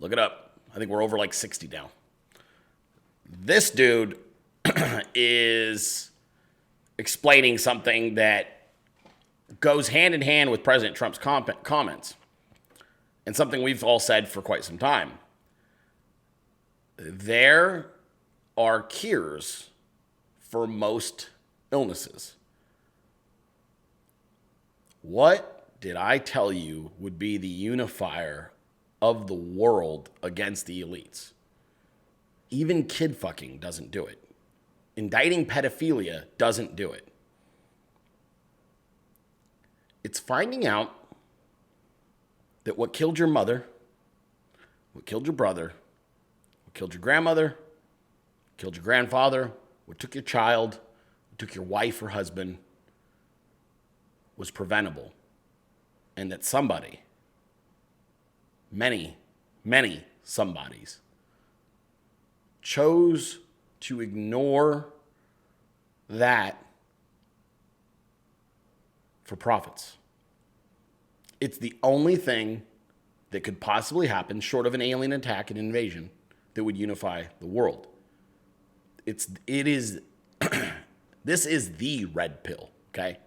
Look it up. I think we're over like 60 now. This dude is explaining something that goes hand in hand with President Trump's comments, and something we've all said for quite some time. There are cures for most illnesses. What did I tell you would be the unifier of the world against the elites? Even kid fucking doesn't do it. Indicting pedophilia doesn't do it. It's finding out that what killed your mother, what killed your brother, what killed your grandmother, what killed your grandfather, what took your child, what took your wife or husband, was preventable. And that somebody, many somebodies, chose to ignore that for profits. It's the only thing that could possibly happen, short of an alien attack and invasion, that would unify the world. This is the red pill, okay?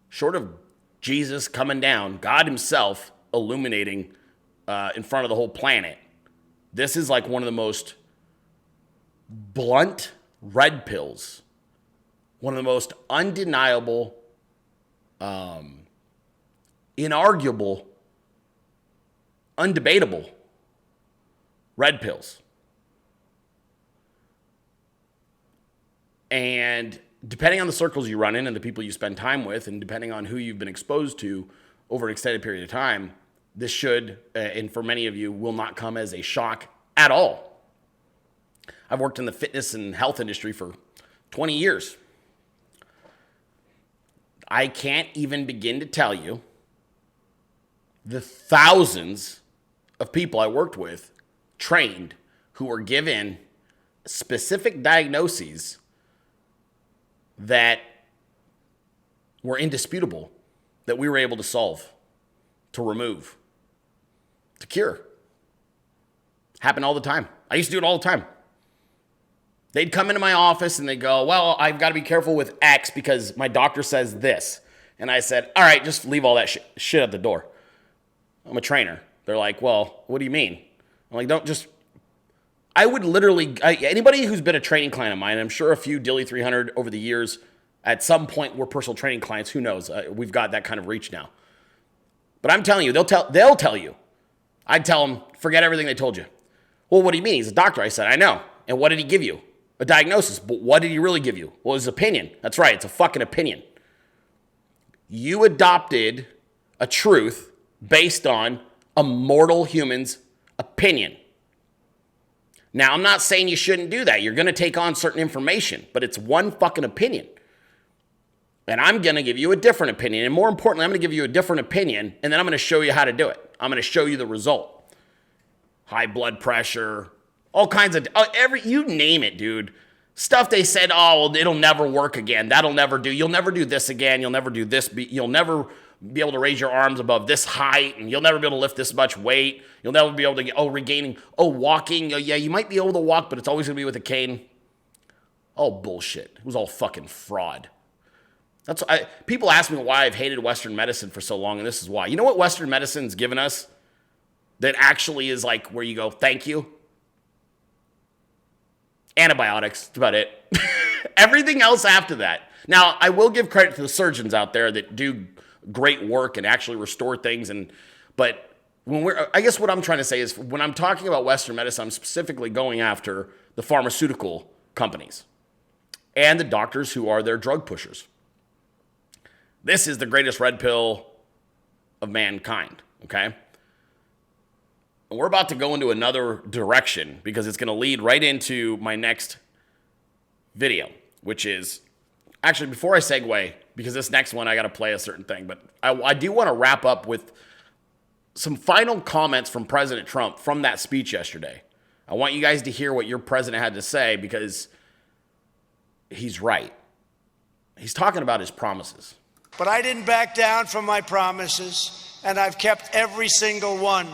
Short of Jesus coming down, God himself illuminating in front of the whole planet, this is like one of the most blunt red pills, one of the most undeniable, inarguable, undebatable red pills. And depending on the circles you run in and the people you spend time with, and depending on who you've been exposed to over an extended period of time, this should, and for many of you, will not come as a shock at all. I've worked in the fitness and health industry for 20 years. I can't even begin to tell you the thousands of people I worked with, trained, who were given specific diagnoses that were indisputable, that we were able to solve, to remove, to cure. Happened all the time. I used to do it all the time. They'd come into my office and they'd go, well, I've got to be careful with X because my doctor says this. And I said, all right, just leave all that shit at the door. I'm a trainer. They're like, well, what do you mean? I'm like, I would literally, anybody who's been a training client of mine, I'm sure a few Dilley 300 over the years, at some point were personal training clients. Who knows? We've got that kind of reach now. But I'm telling you, they'll tell you. I'd tell them, forget everything they told you. Well, what do you mean? He's a doctor. I said, I know. And what did he give you? A diagnosis. But what did he really give you? Well, his opinion. That's right. It's a fucking opinion. You adopted a truth based on a mortal human's opinion. Now, I'm not saying you shouldn't do that. You're going to take on certain information, but it's one fucking opinion. And I'm going to give you a different opinion. And more importantly, I'm going to give you a different opinion, and then I'm going to show you how to do it. I'm going to show you the result. High blood pressure, all kinds of, you name it, dude. Stuff they said, oh, well, it'll never work again. That'll never do. You'll never do this again. You'll never do this. You'll never be able to raise your arms above this height, and you'll never be able to lift this much weight. You'll never be able to, walking. Yeah, you might be able to walk, but it's always going to be with a cane. All bullshit. It was all fucking fraud. People ask me why I've hated Western medicine for so long, and this is why. You know what Western medicine's given us that actually is like where you go, thank you? Antibiotics. That's about it. Everything else after that. Now, I will give credit to the surgeons out there that do great work and actually restore things. But I guess what I'm trying to say is when I'm talking about Western medicine, I'm specifically going after the pharmaceutical companies and the doctors who are their drug pushers. This is the greatest red pill of mankind, okay? And we're about to go into another direction because it's going to lead right into my next video, which is, actually, before I segue, because this next one, I got to play a certain thing, but I do want to wrap up with some final comments from President Trump from that speech yesterday. I want you guys to hear what your president had to say because he's right. He's talking about his promises. But I didn't back down from my promises, and I've kept every single one.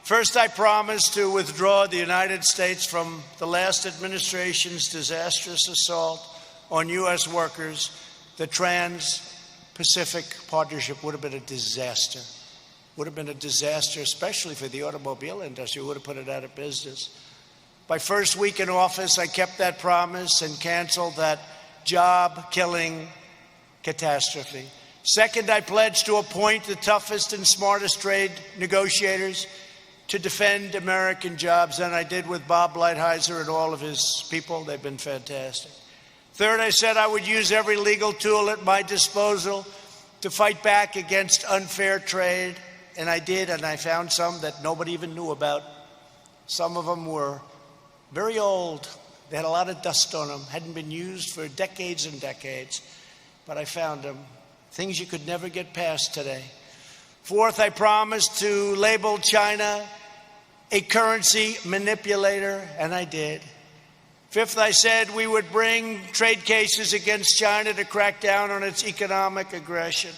First, I promised to withdraw the United States from the last administration's disastrous assault on U.S. workers, the Trans-Pacific Pacific Partnership would have been a disaster. Would have been a disaster, especially for the automobile industry. Would have put it out of business. My first week in office, I kept that promise and canceled that job-killing catastrophe. Second, I pledged to appoint the toughest and smartest trade negotiators to defend American jobs, and I did with Bob Lighthizer and all of his people. They've been fantastic. Third, I said I would use every legal tool at my disposal to fight back against unfair trade, and I did, and I found some that nobody even knew about. Some of them were very old. They had a lot of dust on them, hadn't been used for decades and decades, but I found them. Things you could never get past today. Fourth, I promised to label China a currency manipulator, and I did. Fifth, I said we would bring trade cases against China to crack down on its economic aggression.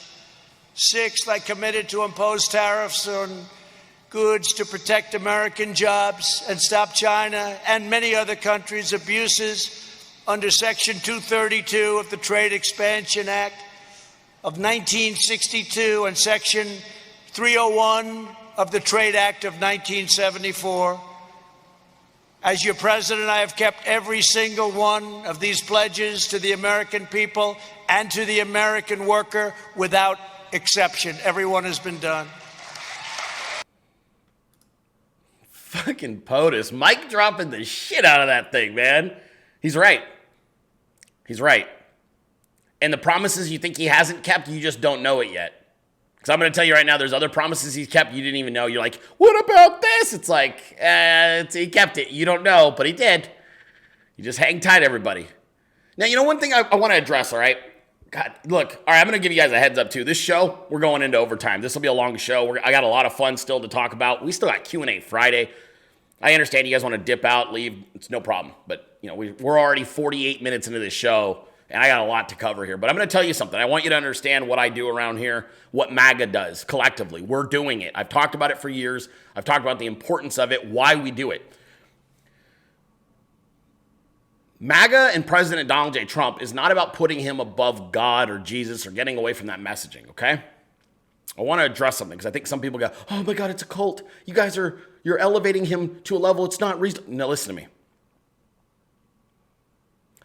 Sixth, I committed to impose tariffs on goods to protect American jobs and stop China and many other countries' abuses under Section 232 of the Trade Expansion Act of 1962 and Section 301 of the Trade Act of 1974. As your president, I have kept every single one of these pledges to the American people and to the American worker without exception. Every one has been done. Fucking POTUS. Mike dropping the shit out of that thing, man. He's right. He's right. And the promises you think he hasn't kept, you just don't know it yet. Because I'm going to tell you right now, there's other promises he's kept you didn't even know. You're like, what about this? It's like, he kept it. You don't know, but he did. You just hang tight, everybody. Now, you know one thing I want to address, all right? God, look, all right, I'm going to give you guys a heads up, too. This show, we're going into overtime. This will be a long show. I got a lot of fun still to talk about. We still got Q&A Friday. I understand you guys want to dip out, leave. It's no problem. But, you know, we're already 48 minutes into this show. And I got a lot to cover here. But I'm going to tell you something. I want you to understand what I do around here, what MAGA does collectively. We're doing it. I've talked about it for years. I've talked about the importance of it, why we do it. MAGA and President Donald J. Trump is not about putting him above God or Jesus or getting away from that messaging, okay? I want to address something because I think some people go, oh my God, it's a cult. You guys you're elevating him to a level it's not reasonable. No, listen to me.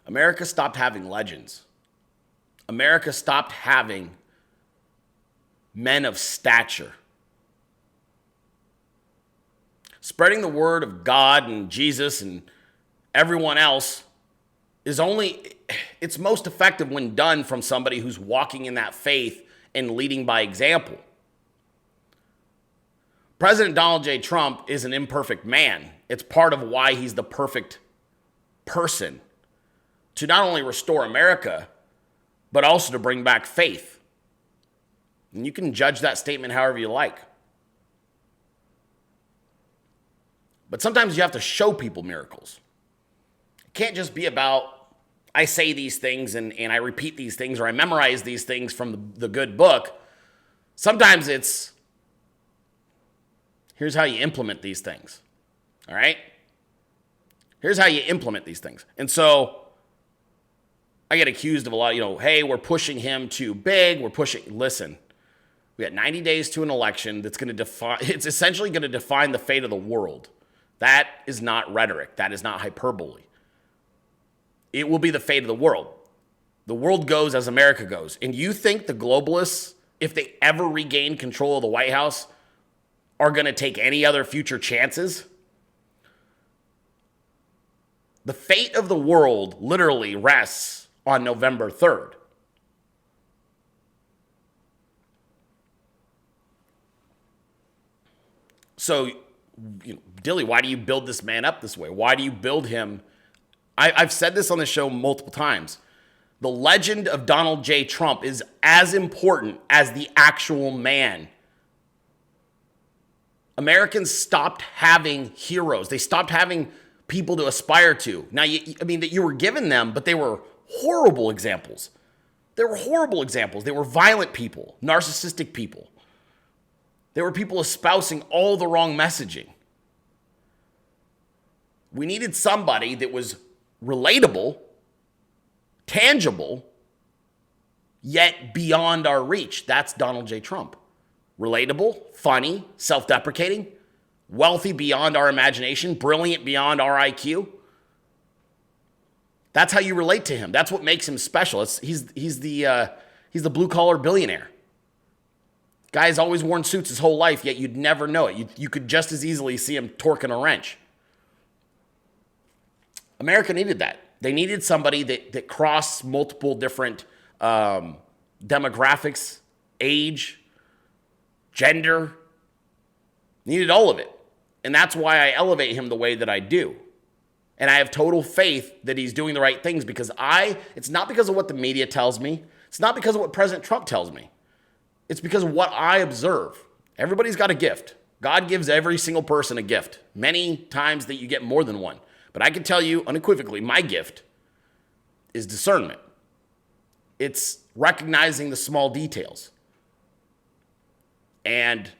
America stopped having legends. America stopped having men of stature. Spreading the word of God and Jesus and everyone else it's most effective when done from somebody who's walking in that faith and leading by example. President Donald J. Trump is an imperfect man. It's part of why he's the perfect person to not only restore America, but also to bring back faith. And you can judge that statement however you like. But sometimes you have to show people miracles. It can't just be about, I say these things and I repeat these things or I memorize these things from the good book. Sometimes it's, here's how you implement these things. All right? Here's how you implement these things. And so I get accused of a lot, hey, we're pushing him too big. Listen, we got 90 days to an election that's going to it's essentially going to define the fate of the world. That is not rhetoric. That is not hyperbole. It will be the fate of the world. The world goes as America goes. And you think the globalists, if they ever regain control of the White House, are going to take any other future chances? The fate of the world literally rests on November 3rd. So, Dilley, why do you build this man up this way? Why do you build him? I've said this on the show multiple times. The legend of Donald J. Trump is as important as the actual man. Americans stopped having heroes. They stopped having people to aspire to. Now, that you were given them, but they were horrible examples. They were horrible examples. They were violent people, narcissistic people. They were people espousing all the wrong messaging. We needed somebody that was relatable, tangible, yet beyond our reach. That's Donald J. Trump. Relatable, funny, self-deprecating, wealthy beyond our imagination, brilliant beyond our IQ. That's how you relate to him. That's what makes him special. He's the blue-collar billionaire. Guy's always worn suits his whole life, yet you'd never know it. You could just as easily see him torquing a wrench. America needed that. They needed somebody that crossed multiple different demographics, age, gender. Needed all of it. And that's why I elevate him the way that I do. And I have total faith that he's doing the right things because it's not because of what the media tells me. It's not because of what President Trump tells me. It's because of what I observe. Everybody's got a gift. God gives every single person a gift. Many times that you get more than one. But I can tell you unequivocally, my gift is discernment. It's recognizing the small details. And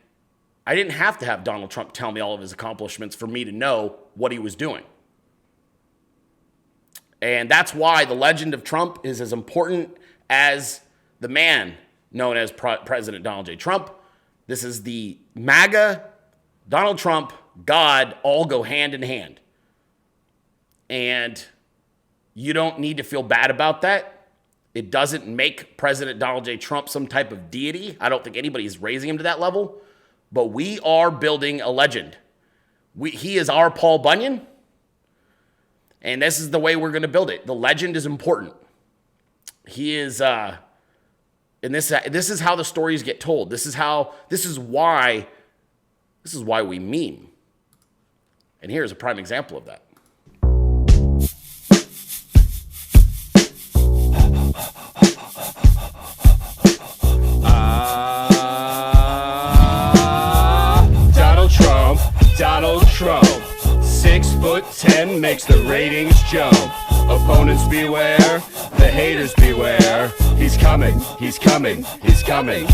I didn't have to have Donald Trump tell me all of his accomplishments for me to know what he was doing. And that's why the legend of Trump is as important as the man known as President Donald J. Trump. This is the MAGA, Donald Trump, God, all go hand in hand. And you don't need to feel bad about that. It doesn't make President Donald J. Trump some type of deity. I don't think anybody's raising him to that level. But we are building a legend. He is our Paul Bunyan. And this is the way we're going to build it. The legend is important. He is... And this is how the stories get told. This is why we meme. And here's a prime example of that. Donald Trump, 6'10", makes the ratings jump. Opponents beware, the haters beware. He's coming, he's coming, he's coming.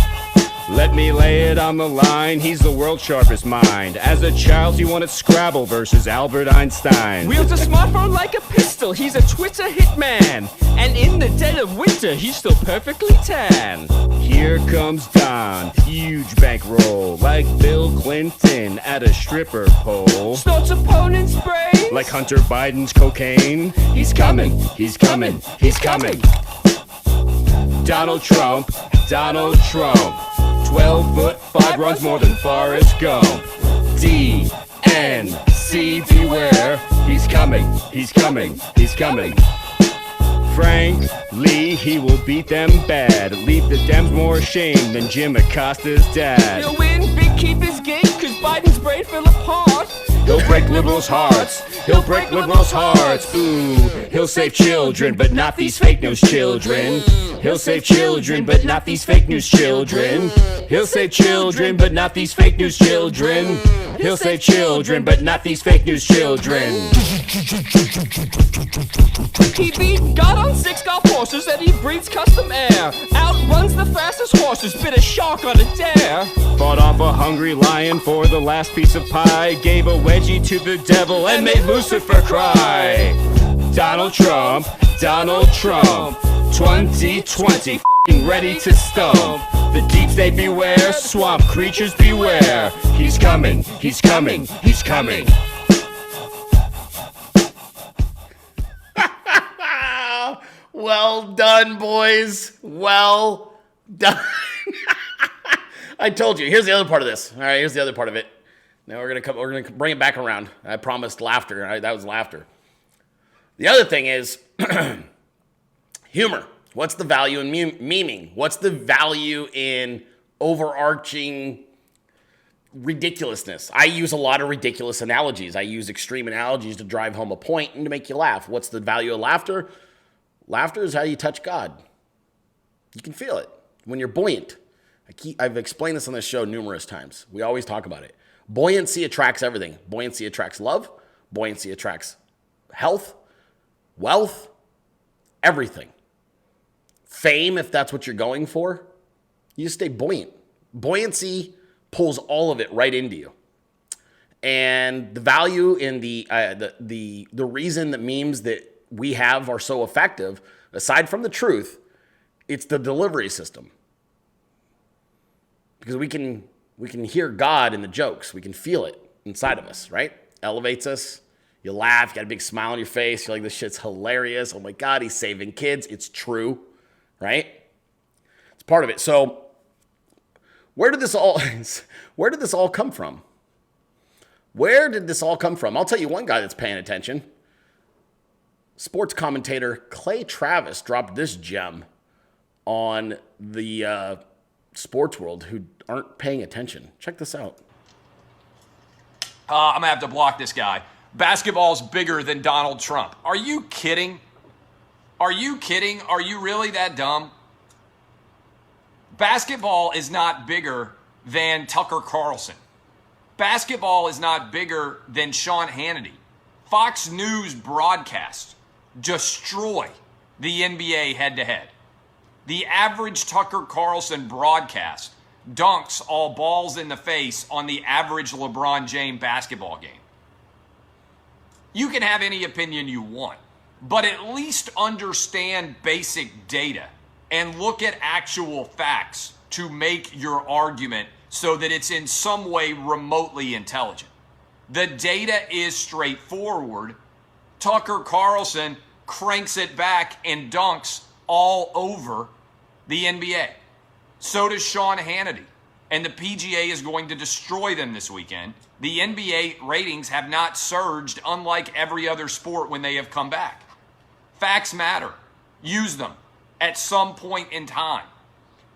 Let me lay it on the line, he's the world's sharpest mind. As a child he wanted Scrabble versus Albert Einstein. Wields a smartphone like a pistol, he's a Twitter hitman. And in the dead of winter, he's still perfectly tan. Here comes Don, huge bankroll, like Bill Clinton at a stripper pole. Snorts opponent's brains like Hunter Biden's cocaine. He's coming, he's coming, he's coming. Donald Trump, Donald Trump. 12'5", runs more than Forrest Gump. DNC, beware. He's coming, he's coming, he's coming. Frankly, he will beat them bad. Leave the Dems more ashamed than Jim Acosta's dad. He'll win, big keep his gate, cause Biden's brain fell apart. He'll break liberals' hearts. He'll break liberals' hearts. Ooh, he'll save children, but not these fake news children. He'll save children, but not these fake news children. He'll save children, but not these fake news children. He'll save children, but not these fake news children. He beat God on 6 golf horses and he breathes custom air. Outruns the fastest horses, bit a shark on a dare. Fought off a hungry lion for the last piece of pie. Gave a wedgie to the devil and made Lucifer cry. Donald Trump, Donald Trump. 2020, f***ing ready to stump. The deep state beware, swamp creatures beware. He's coming, he's coming, he's coming. Well done, boys. Well done. I told you. Here's the other part of this. All right, here's the other part of it. Now we're gonna bring it back around. I promised laughter. All right, that was laughter. The other thing is humor. What's the value in memeing? What's the value in overarching ridiculousness? I use a lot of ridiculous analogies. I use extreme analogies to drive home a point and to make you laugh. What's the value of laughter? Laughter is how you touch God. You can feel it when you're buoyant. I've explained this on this show numerous times. We always talk about it. Buoyancy attracts everything. Buoyancy attracts love. Buoyancy attracts health, wealth, everything. Fame, if that's what you're going for. You just stay buoyant. Buoyancy pulls all of it right into you. And the value in the reason that memes that we have are so effective, aside from the truth, It's the delivery system. Because we can hear God in the jokes. We can feel it inside of us, right? Elevates us. You laugh, you got a big smile on your face. You're like, this shit's hilarious. Oh my God, he's saving kids. It's true, right? It's part of it. So where did this all come from? Where did this all come from? I'll tell you one guy that's paying attention. Sports commentator Clay Travis dropped this gem on the sports world who aren't paying attention. Check this out. I'm going to have to block this guy. Basketball's bigger than Donald Trump. Are you kidding? Are you kidding? Are you really that dumb? Basketball is not bigger than Tucker Carlson. Basketball is not bigger than Sean Hannity. Fox News broadcasts destroy the NBA head-to-head. The average Tucker Carlson broadcast dunks all balls in the face on the average LeBron James basketball game. You can have any opinion you want, but at least understand basic data and look at actual facts to make your argument so that it's in some way remotely intelligent. The data is straightforward. Tucker Carlson cranks it back and dunks all over the NBA. So does Sean Hannity. And the PGA is going to destroy them this weekend. The NBA ratings have not surged, unlike every other sport when they have come back. Facts matter. Use them at some point in time.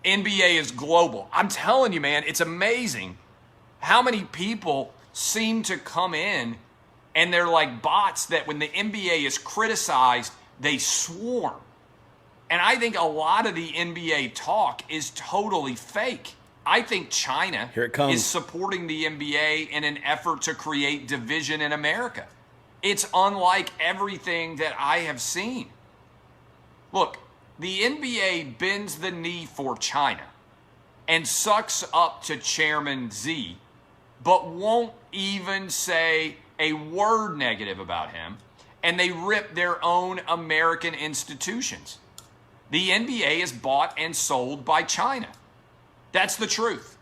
NBA is global. I'm telling you, man, it's amazing how many people seem to come in and they're like bots that when the NBA is criticized, they swarm. And I think a lot of the NBA talk is totally fake. I think China is supporting the NBA in an effort to create division in America. It's unlike everything that I have seen. Look, the NBA bends the knee for China and sucks up to Chairman Xi, but won't even say a word negative about him, and they rip their own American institutions. The NBA is bought and sold by China. That's the truth.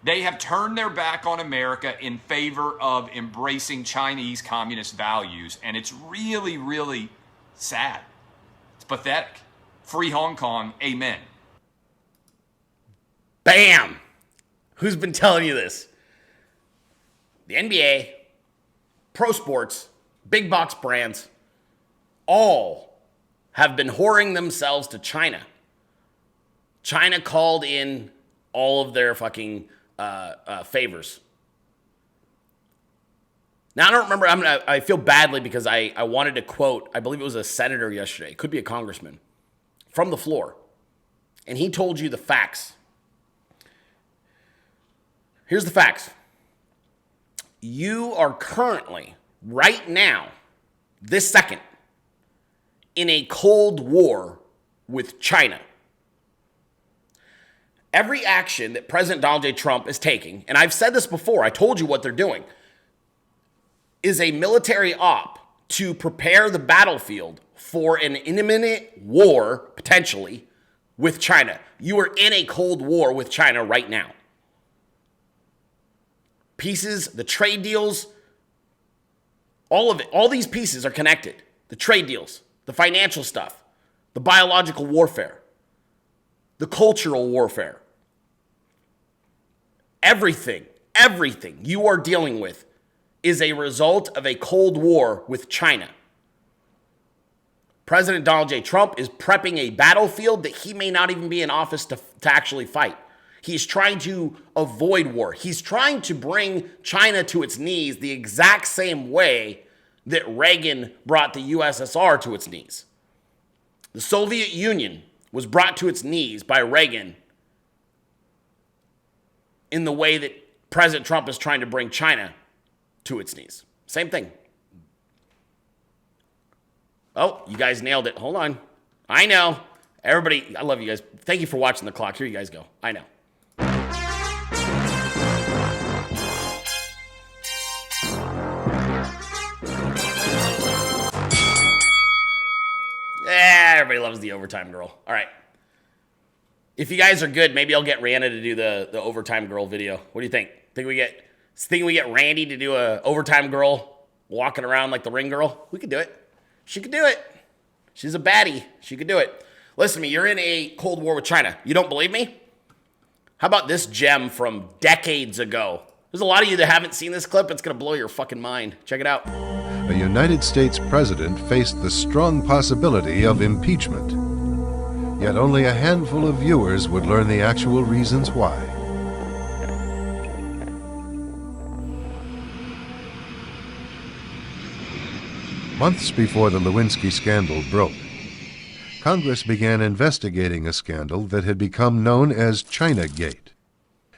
They have turned their back on America in favor of embracing Chinese communist values, and it's really, really sad. It's pathetic. Free Hong Kong, amen. Bam! Who's been telling you this? The NBA, pro sports, big box brands, all have been whoring themselves to China. China called in all of their fucking favors. Now, I don't remember. I feel badly because I wanted to quote, I believe it was a senator yesterday. It could be a congressman from the floor. And he told you the facts. Here's the facts. You are currently, right now, this second, in a cold war with China. Every action that President Donald J. Trump is taking, and I've said this before, I told you what they're doing, is a military op to prepare the battlefield for an imminent war, potentially, with China. You are in a cold war with China right now. Pieces, the trade deals, all of it, all these pieces are connected. The trade deals, the financial stuff, the biological warfare, the cultural warfare. Everything you are dealing with is a result of a Cold War with China. President Donald J. Trump is prepping a battlefield that he may not even be in office to actually fight. He's trying to avoid war. He's trying to bring China to its knees the exact same way that Reagan brought the USSR to its knees. The Soviet Union was brought to its knees by Reagan in the way that President Trump is trying to bring China to its knees. Same thing. Oh, you guys nailed it. Hold on. I know. Everybody, I love you guys. Thank you for watching the clock. Here you guys go. I know. Yeah, everybody loves the overtime girl. All right. If you guys are good, maybe I'll get Rihanna to do the overtime girl video. What do you think? Think we get Randy to do a overtime girl walking around like the ring girl? We could do it. She could do it. She's a baddie. She could do it. Listen to me. You're in a Cold War with China. You don't believe me? How about this gem from decades ago? There's a lot of you that haven't seen this clip. It's going to blow your fucking mind. Check it out. A United States president faced the strong possibility of impeachment. Yet only a handful of viewers would learn the actual reasons why. Months before the Lewinsky scandal broke, Congress began investigating a scandal that had become known as Chinagate.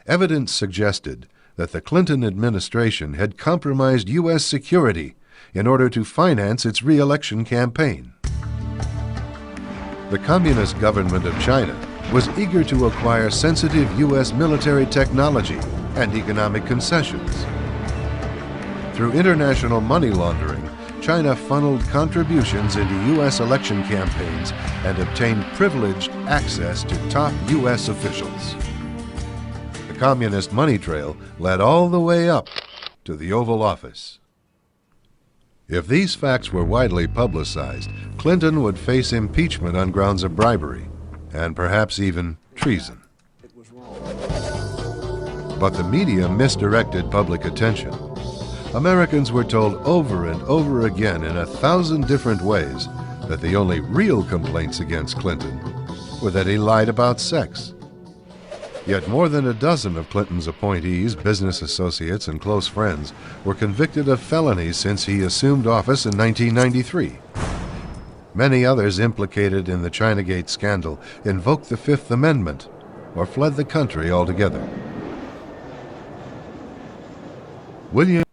Evidence suggested that the Clinton administration had compromised U.S. security in order to finance its re-election campaign. The Communist government of China was eager to acquire sensitive U.S. military technology and economic concessions. Through international money laundering, China funneled contributions into U.S. election campaigns and obtained privileged access to top U.S. officials. The communist money trail led all the way up to the Oval Office. If these facts were widely publicized, Clinton would face impeachment on grounds of bribery, and perhaps even treason. But the media misdirected public attention. Americans were told over and over again in 1,000 different ways that the only real complaints against Clinton were that he lied about sex. Yet more than a dozen of Clinton's appointees, business associates, and close friends were convicted of felonies since he assumed office in 1993. Many others implicated in the Chinagate scandal invoked the Fifth Amendment or fled the country altogether. William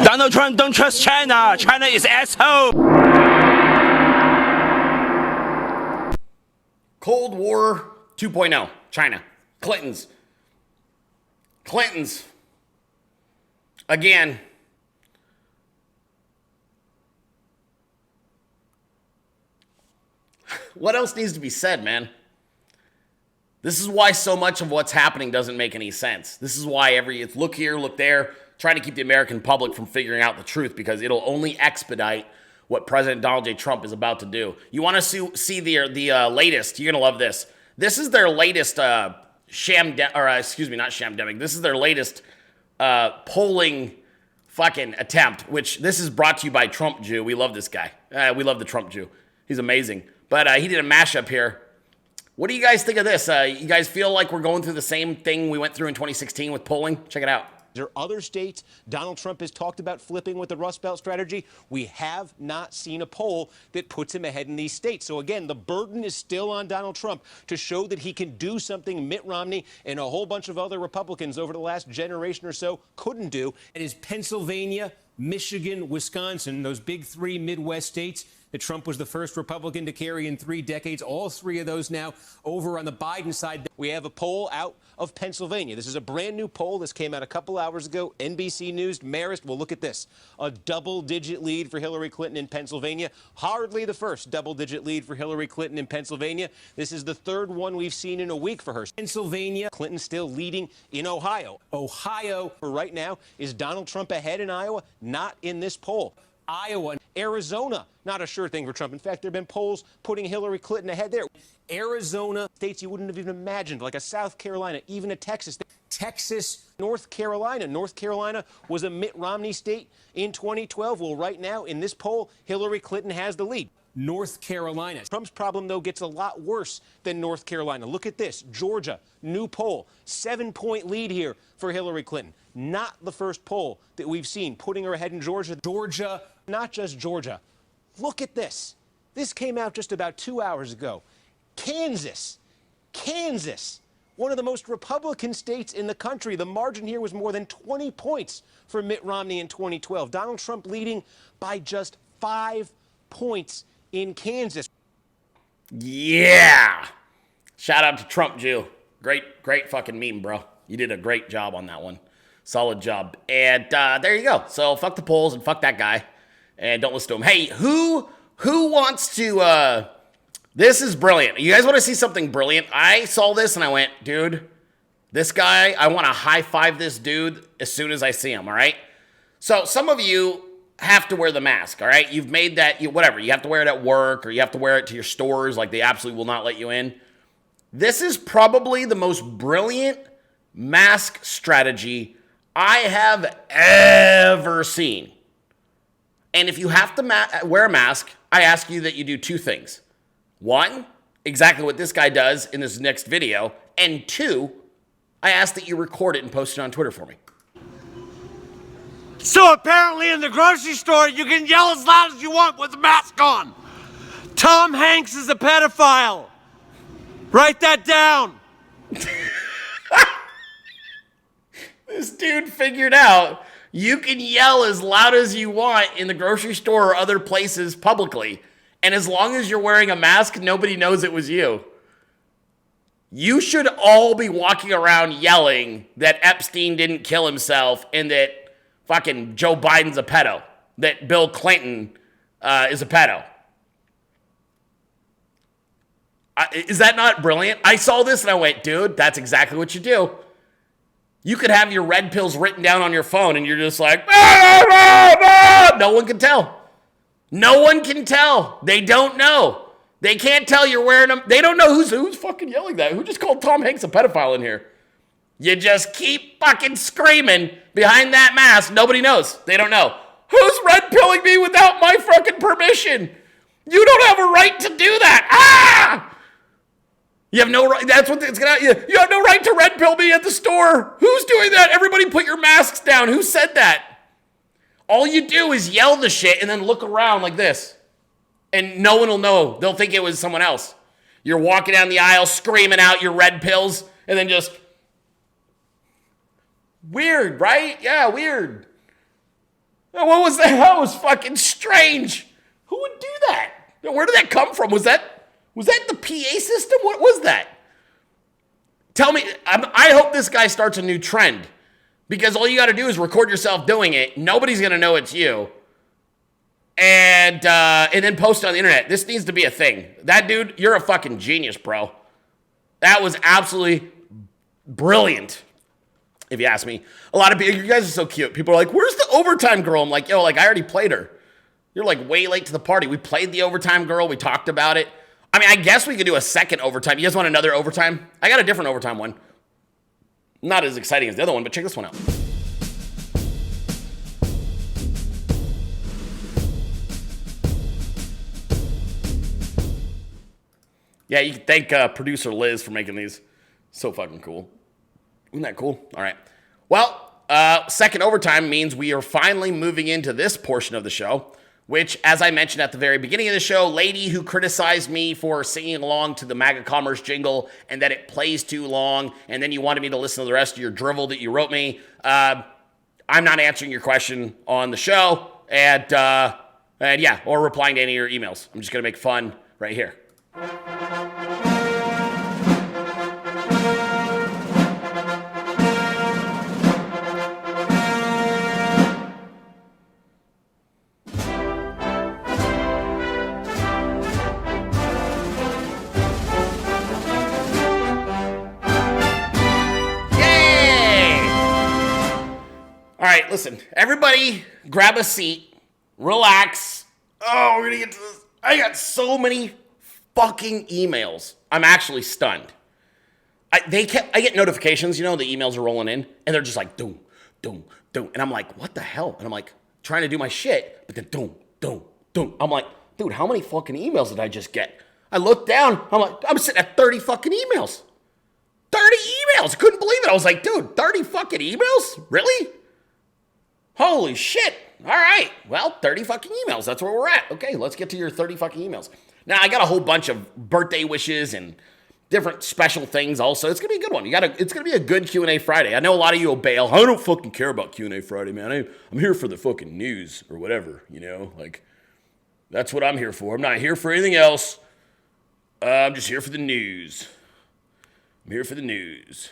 Donald Trump, don't trust China. China is asshole. Cold War 2.0. China. Clintons. Again. What else needs to be said, man? This is why so much of what's happening doesn't make any sense. This is why it's look here, look there, trying to keep the American public from figuring out the truth because it'll only expedite what President Donald J. Trump is about to do. You want to see the latest? You're gonna love this. This is their latest not shamdemic. This is their latest polling fucking attempt. Which this is brought to you by Trump Jew. We love this guy. We love the Trump Jew. He's amazing. But he did a mashup here. What do you guys think of this? You guys feel like we're going through the same thing we went through in 2016 with polling? Check it out. There are other states Donald Trump has talked about flipping with the Rust Belt strategy. We have not seen a poll that puts him ahead in these states. So again, the burden is still on Donald Trump to show that he can do something Mitt Romney and a whole bunch of other Republicans over the last generation or so couldn't do. It is Pennsylvania, Michigan, Wisconsin, those big three Midwest states that Trump was the first Republican to carry in 3 decades. All three of those now over on the Biden side. We have a poll out of Pennsylvania. This is a brand new poll. This came out a couple hours ago. NBC News, Marist. Well, look at this. A double-digit lead for Hillary Clinton in Pennsylvania. Hardly the first double-digit lead for Hillary Clinton in Pennsylvania. This is the third one we've seen in a week for her. Pennsylvania, Clinton still leading in Ohio. Ohio, for right now, is Donald Trump ahead in Iowa? Not in this poll. Iowa, Arizona, not a sure thing for Trump. In fact, there have been polls putting Hillary Clinton ahead there. Arizona, states you wouldn't have even imagined, like a South Carolina, even a Texas. Texas, North Carolina. North Carolina was a Mitt Romney state in 2012. Well, right now, in this poll, Hillary Clinton has the lead. North Carolina. Trump's problem, though, gets a lot worse than North Carolina. Look at this. Georgia, new poll. 7-point lead here for Hillary Clinton. Not the first poll that we've seen putting her ahead in Georgia. Georgia, not just Georgia. Look at this. This came out just about 2 hours ago. Kansas, one of the most Republican states in the country. The margin here was more than 20 points for Mitt Romney in 2012. Donald Trump leading by just 5 points in Kansas. Yeah. Shout out to Trump Jew. Great fucking meme, bro. you did a great job on that one. Solid job. And there you go. So fuck the polls and fuck that guy. And don't listen to him. Hey, who wants to... this is brilliant. You guys want to see something brilliant? I saw this and I went, dude, this guy, I want to high-five this dude as soon as I see him, all right? So some of you have to wear the mask, all right? You've made that, whatever. You have to wear it at work or you have to wear it to your stores. Like, they absolutely will not let you in. This is probably the most brilliant mask strategy I have ever seen. And if you have to wear a mask, I ask you that you do two things. One, exactly what this guy does in this next video. And two, I ask that you record it and post it on Twitter for me. So apparently in the grocery store, you can yell as loud as you want with a mask on. Tom Hanks is a pedophile. Write that down. This dude figured out you can yell as loud as you want in the grocery store or other places publicly. And as long as you're wearing a mask, nobody knows it was you. You should all be walking around yelling that Epstein didn't kill himself and that fucking Joe Biden's a pedo. That Bill Clinton is a pedo. Is that not brilliant? I saw this and I went, dude, that's exactly what you do. You could have your red pills written down on your phone and you're just like, no one can tell. No one can tell. They don't know. They can't tell you're wearing them. They don't know who's fucking yelling that. Who just called Tom Hanks a pedophile in here? You just keep fucking screaming behind that mask. Nobody knows. They don't know. Who's red pilling me without my fucking permission? You don't have a right to do that. Ah! You have no right. That's what it's gonna. You have no right to red pill me at the store. Who's doing that? Everybody put your masks down. Who said that? All you do is yell the shit and then look around like this. And no one will know. They'll think it was someone else. You're walking down the aisle screaming out your red pills and then just... Weird, right? Yeah, weird. What was that? That was fucking strange. Who would do that? Where did that come from? Was that the PA system? What was that? Tell me. I hope this guy starts a new trend. Because all you got to do is record yourself doing it. Nobody's going to know it's you. And then post it on the internet. This needs to be a thing. That dude, you're a fucking genius, bro. That was absolutely brilliant, if you ask me. A lot of people, you guys are so cute. People are like, where's the overtime girl? I'm like, yo, like I already played her. You're like way late to the party. We played the overtime girl. We talked about it. I mean, I guess we could do a second overtime. You guys want another overtime? I got a different overtime one. Not as exciting as the other one, but check this one out. Yeah, you can thank producer Liz for making these. So fucking cool. Isn't that cool? All right. Well, second overtime means we are finally moving into this portion of the show, which, as I mentioned at the very beginning of the show, lady who criticized me for singing along to the MAGA Commerce jingle and that it plays too long, and then you wanted me to listen to the rest of your drivel that you wrote me. I'm not answering your question on the show, and yeah, or replying to any of your emails. I'm just going to make fun right here. All right, listen, everybody grab a seat, relax. Oh, we're gonna get to this. I got so many fucking emails. I'm actually stunned. I get notifications, you know, the emails are rolling in, and they're just like, doom, doom, doom. And I'm like, what the hell? And I'm like, trying to do my shit, but then doom, doom, doom. I'm like, dude, how many fucking emails did I just get? I looked down, I'm like, I'm sitting at 30 fucking emails. 30 emails, couldn't believe it. I was like, dude, 30 fucking emails? Really? Holy shit. All right. Well, 30 fucking emails. That's where we're at. Okay, let's get to your 30 fucking emails. Now, I got a whole bunch of birthday wishes and different special things also. It's going to be a good one. It's going to be a good Q&A Friday. I know a lot of you will bail. I don't fucking care about Q&A Friday, man. I'm here for the fucking news or whatever, you know? Like, that's what I'm here for. I'm not here for anything else. I'm just here for the news. I'm here for the news.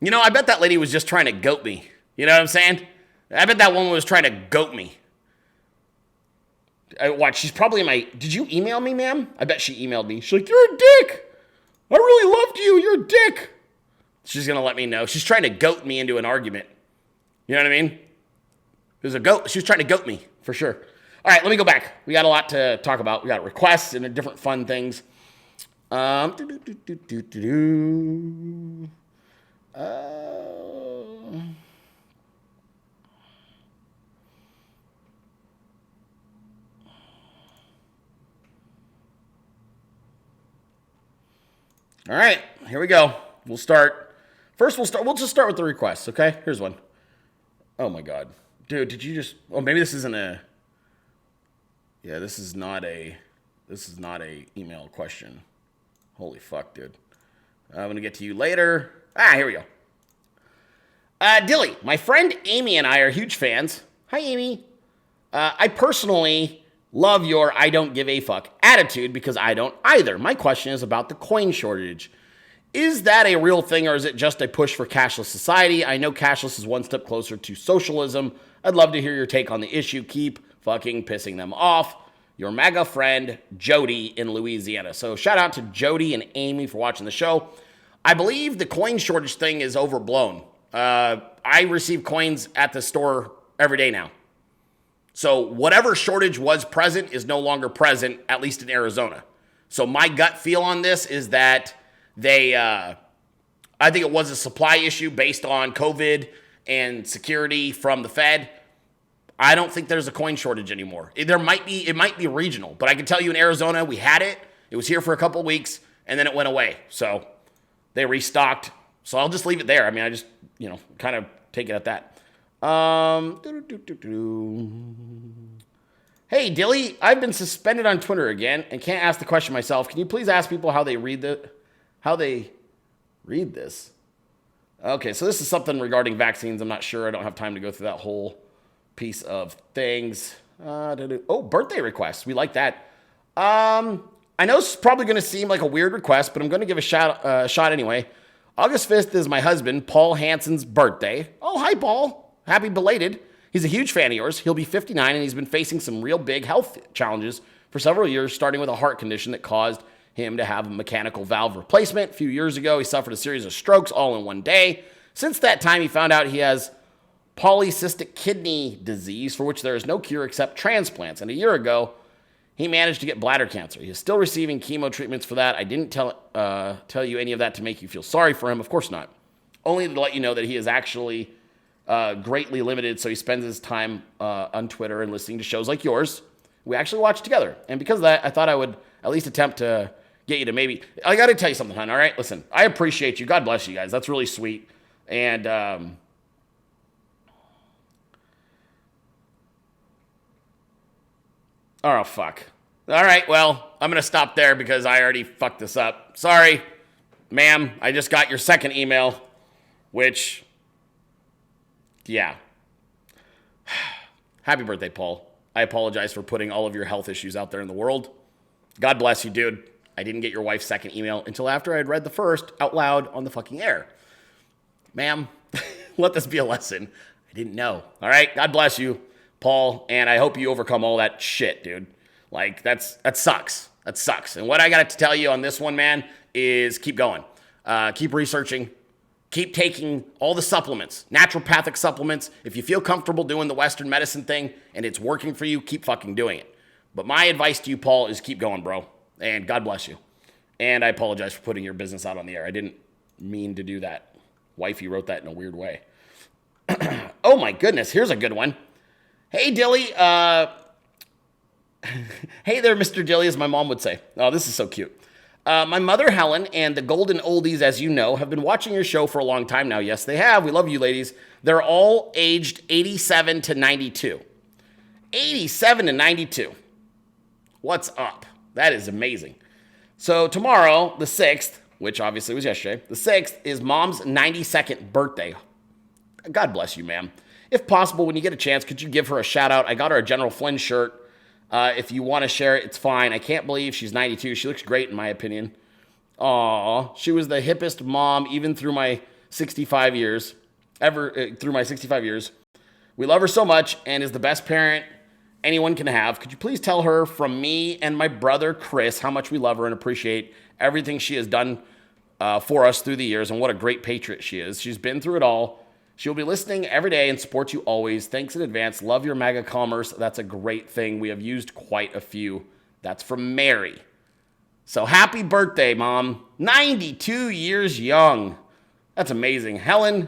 You know, I bet that lady was just trying to goat me. You know what I'm saying? I bet that woman was trying to goat me. Watch, she's probably in my... Did you email me, ma'am? I bet she emailed me. She's like, you're a dick. I really loved you. You're a dick. She's going to let me know. She's trying to goat me into an argument. You know what I mean? There's a goat. She was trying to goat me, for sure. All right, let me go back. We got a lot to talk about. We got requests and different fun things. All right, here we go. We'll start. First, we'll just start with the requests, okay? Here's one. Oh my God. Dude, did you just... Oh, maybe this isn't a... Yeah, this is not a email question. Holy fuck, dude. I'm going to get to you later. Here we go. Dilley, my friend Amy and I are huge fans. Hi, Amy. I personally love your I don't give a fuck attitude because I don't either. My question is about the coin shortage. Is that a real thing or is it just a push for cashless society? I know cashless is one step closer to socialism. I'd love to hear your take on the issue. Keep fucking pissing them off. Your MAGA friend, Jody in Louisiana. So shout out to Jody and Amy for watching the show. I believe the coin shortage thing is overblown. I receive coins at the store every day now. So whatever shortage was present is no longer present, at least in Arizona. So my gut feel on this is that I think it was a supply issue based on COVID and security from the Fed. I don't think there's a coin shortage anymore. It might be regional, but I can tell you in Arizona, we had it. It was here for a couple of weeks, and then it went away. So they restocked. So I'll just leave it there. I mean, I just, kind of take it at that. Hey, Dilley, I've been suspended on Twitter again and can't ask the question myself. Can you please ask people how they read this? Okay, so this is something regarding vaccines. I'm not sure. I don't have time to go through that whole piece of things. Birthday requests. We like that. I know it's probably going to seem like a weird request, but I'm going to give a shot anyway. August 5th is my husband, Paul Hansen's birthday. Oh, hi, Paul. Happy belated. He's a huge fan of yours. He'll be 59, and he's been facing some real big health challenges for several years, starting with a heart condition that caused him to have a mechanical valve replacement. A few years ago, he suffered a series of strokes all in one day. Since that time, he found out he has polycystic kidney disease, for which there is no cure except transplants. And a year ago, he managed to get bladder cancer. He is still receiving chemo treatments for that. I didn't tell you any of that to make you feel sorry for him. Of course not. Only to let you know that he is actually greatly limited, so he spends his time on Twitter and listening to shows like yours. We actually watch together. And because of that, I thought I would at least attempt to get you to maybe... I got to tell you something, hon, all right? Listen, I appreciate you. God bless you guys. That's really sweet. And... oh, fuck. All right, well, I'm going to stop there because I already fucked this up. Sorry, ma'am. I just got your second email, which, yeah. Happy birthday, Paul. I apologize for putting all of your health issues out there in the world. God bless you, dude. I didn't get your wife's second email until after I had read the first out loud on the fucking air. Ma'am, let this be a lesson. I didn't know. All right, God bless you, Paul, and I hope you overcome all that shit, dude. Like, that sucks. That sucks. And what I got to tell you on this one, man, is keep going. Keep researching. Keep taking all the supplements, naturopathic supplements. If you feel comfortable doing the Western medicine thing and it's working for you, keep fucking doing it. But my advice to you, Paul, is keep going, bro. And God bless you. And I apologize for putting your business out on the air. I didn't mean to do that. Wifey wrote that in a weird way. Oh, my goodness. Here's a good one. Hey, Dilley. Hey there, Mr. Dilley, as my mom would say. Oh, this is so cute. My mother, Helen, and the Golden Oldies, as you know, have been watching your show for a long time now. Yes, they have. We love you, ladies. They're all aged 87 to 92. 87 to 92. What's up? That is amazing. So tomorrow, the 6th, which obviously was yesterday, the 6th is Mom's 92nd birthday. God bless you, ma'am. If possible, when you get a chance, could you give her a shout out? I got her a General Flynn shirt. If you want to share it, it's fine. I can't believe she's 92. She looks great, in my opinion. Aw, she was the hippest mom, even through my 65 years, through my 65 years. We love her so much and is the best parent anyone can have. Could you please tell her from me and my brother Chris how much we love her and appreciate everything she has done for us through the years and what a great patriot she is. She's been through it all. She'll be listening every day and supports you always. Thanks in advance. Love your MAGA commerce. That's a great thing. We have used quite a few. That's from Mary. So happy birthday, Mom. 92 years young. That's amazing. Helen,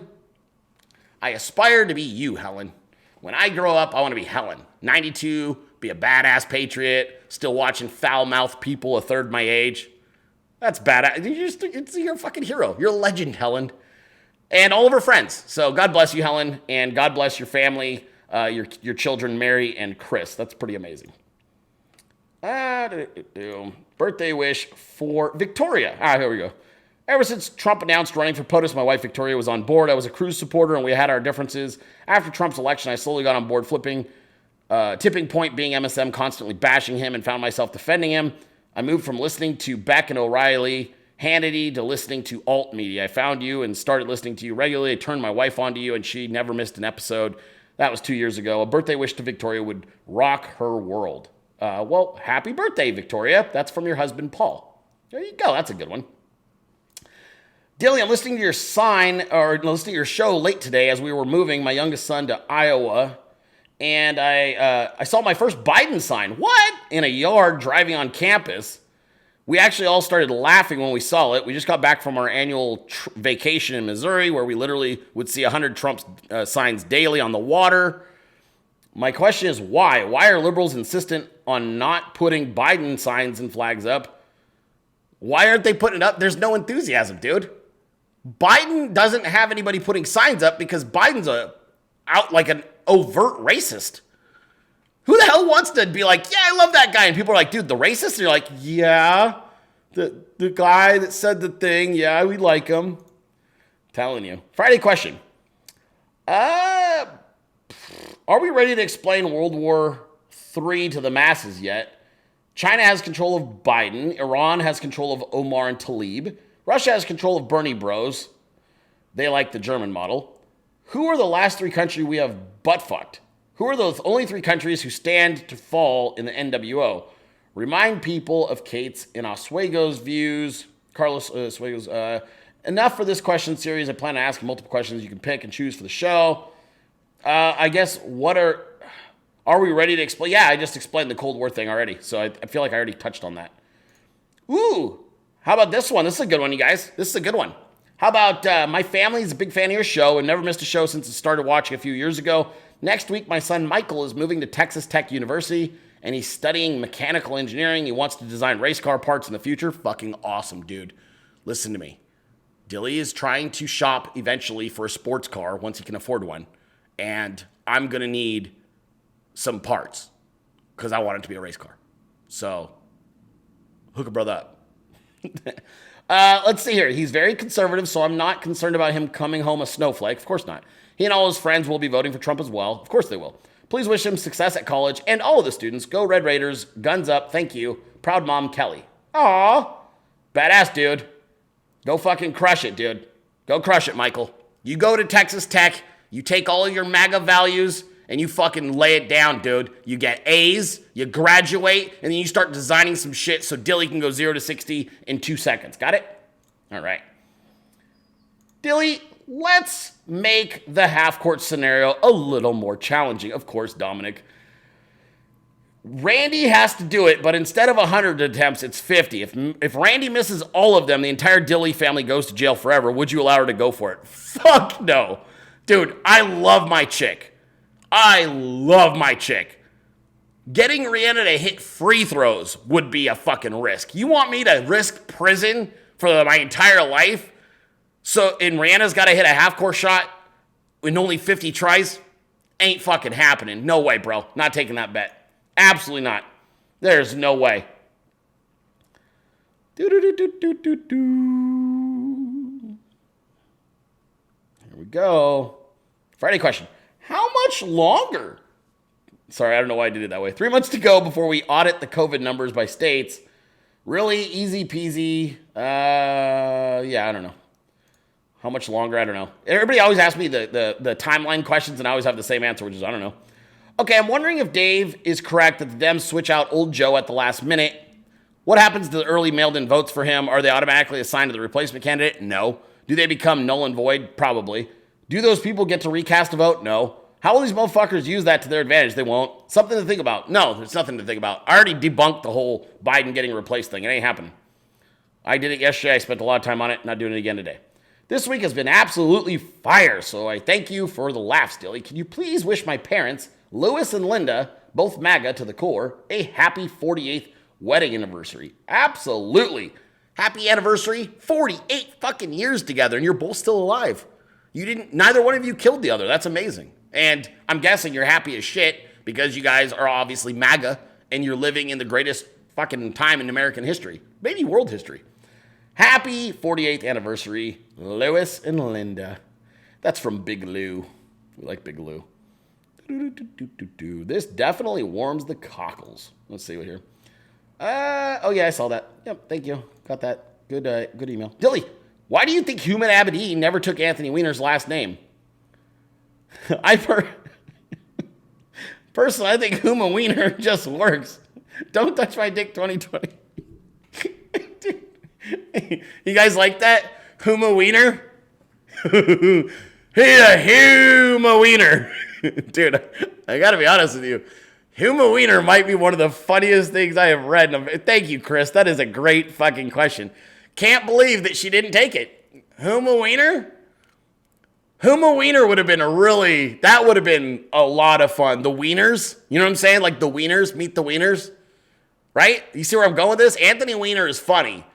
I aspire to be you, Helen. When I grow up, I want to be Helen. 92, be a badass patriot, still watching foul-mouthed people a third my age. That's badass. You're a fucking hero. You're a legend, Helen. And all of her friends. So God bless you, Helen, and God bless your family, your children, Mary and Chris. That's pretty amazing. Birthday wish for Victoria. Here we go. Ever since Trump announced running for POTUS, my wife Victoria was on board. I was a Cruz supporter, and we had our differences. After Trump's election, I slowly got on board, tipping point being MSM, constantly bashing him, and found myself defending him. I moved from listening to Beck and O'Reilly, Hannity, to listening to alt media. I found you and started listening to you regularly. I turned my wife onto you, and she never missed an episode. That was 2 years ago. A birthday wish to Victoria would rock her world. Well, happy birthday, Victoria. That's from your husband, Paul. There you go. That's a good one. Dilley, I'm listening to your show late today as we were moving my youngest son to Iowa, and I saw my first Biden sign. What? In a yard driving on campus. We actually all started laughing when we saw it. We just got back from our annual vacation in Missouri where we literally would see 100 Trump signs daily on the water. My question is why? Why are liberals insistent on not putting Biden signs and flags up? Why aren't they putting it up? There's no enthusiasm, dude. Biden doesn't have anybody putting signs up because Biden's out like an overt racist. Who the hell wants to be like, yeah, I love that guy? And people are like, dude, the racist? And you're like, yeah, the guy that said the thing, yeah, we like him. Telling you. Friday question. Are we ready to explain World War III to the masses yet? China has control of Biden. Iran has control of Omar and Tlaib. Russia has control of Bernie Bros. They like the German model. Who are the last three countries we have butt-fucked? Who are those only three countries who stand to fall in the NWO? Remind people of Kate's and Oswego's views. Carlos Oswego's. Enough for this question series. I plan to ask multiple questions you can pick and choose for the show. I guess, are we ready to explain? Yeah, I just explained the Cold War thing already, so I feel like I already touched on that. Ooh, how about this one? This is a good one, you guys. This is a good one. How about my family's a big fan of your show and never missed a show since it started watching a few years ago. Next week, my son Michael is moving to Texas Tech University, and he's studying mechanical engineering. He wants to design race car parts in the future. Fucking awesome, dude. Listen to me. Dilley is trying to shop eventually for a sports car once he can afford one, and I'm going to need some parts because I want it to be a race car. So, hook a brother up. Let's see here. He's very conservative, so I'm not concerned about him coming home a snowflake. Of course not. He and all his friends will be voting for Trump as well. Of course they will. Please wish him success at college and all of the students. Go Red Raiders. Guns up. Thank you. Proud mom, Kelly. Aw. Badass, dude. Go fucking crush it, dude. Go crush it, Michael. You go to Texas Tech. You take all of your MAGA values and you fucking lay it down, dude. You get A's, you graduate, and then you start designing some shit so Dilley can go 0 to 60 in 2 seconds. Got it? All right. Dilley, let's make the half-court scenario a little more challenging. Of course, Dominic. Randy has to do it, but instead of 100 attempts, it's 50. If Randy misses all of them, the entire Dilley family goes to jail forever. Would you allow her to go for it? Fuck no. Dude, I love my chick. I love my chick. Getting Rihanna to hit free throws would be a fucking risk. You want me to risk prison for my entire life? And Rihanna's got to hit a half-court shot in only 50 tries? Ain't fucking happening. No way, bro. Not taking that bet. Absolutely not. There's no way. Here we go. Friday question. How much longer? Sorry, I don't know why I did it that way. 3 months to go before we audit the COVID numbers by states. Really easy peasy. Yeah, I don't know. How much longer? I don't know. Everybody always asks me the timeline questions, and I always have the same answer, which is I don't know. Okay, I'm wondering if Dave is correct that the Dems switch out old Joe at the last minute. What happens to the early mailed-in votes for him? Are they automatically assigned to the replacement candidate? No. Do they become null and void? Probably. Do those people get to recast a vote? No. How will these motherfuckers use that to their advantage? They won't. Something to think about. No, there's nothing to think about. I already debunked the whole Biden getting replaced thing. It ain't happening. I did it yesterday. I spent a lot of time on it. Not doing it again today. This week has been absolutely fire, so I thank you for the laughs, Dilley. Can you please wish my parents, Louis and Linda, both MAGA to the core, a happy 48th wedding anniversary? Absolutely. Happy anniversary. 48 fucking years together, and you're both still alive. Neither one of you killed the other. That's amazing. And I'm guessing you're happy as shit because you guys are obviously MAGA and you're living in the greatest fucking time in American history, maybe world history. Happy 48th anniversary, Louis and Linda. That's from Big Lou. We like Big Lou. This definitely warms the cockles. Let's see what here. Oh yeah, I saw that. Yep, thank you. Got that. Good email. Dilley, why do you think Human Abedin never took Anthony Weiner's last name? Personally, I think Huma Wiener just works. Don't touch my dick 2020. You guys like that? Huma Wiener? Hey, Huma Wiener. Dude, I gotta be honest with you. Huma Wiener might be one of the funniest things I have read. Thank you, Chris. That is a great fucking question. Can't believe that she didn't take it. Huma Wiener? Huma Wiener would have been that would have been a lot of fun. The Wieners, you know what I'm saying? Like the Wieners, meet the Wieners, right? You see where I'm going with this? Anthony Weiner is funny,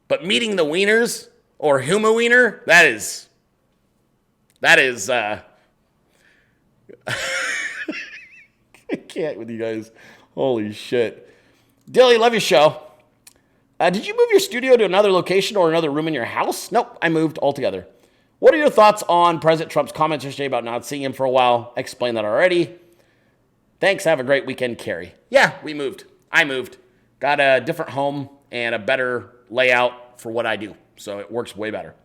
but meeting the Wieners or Huma Wiener, that is, I can't with you guys. Holy shit. Dilley, love your show. Did you move your studio to another location or another room in your house? Nope, I moved altogether. What are your thoughts on President Trump's comments yesterday about not seeing him for a while? I explained that already. Thanks. Have a great weekend, Carrie. Yeah, we moved. I moved. Got a different home and a better layout for what I do. So it works way better.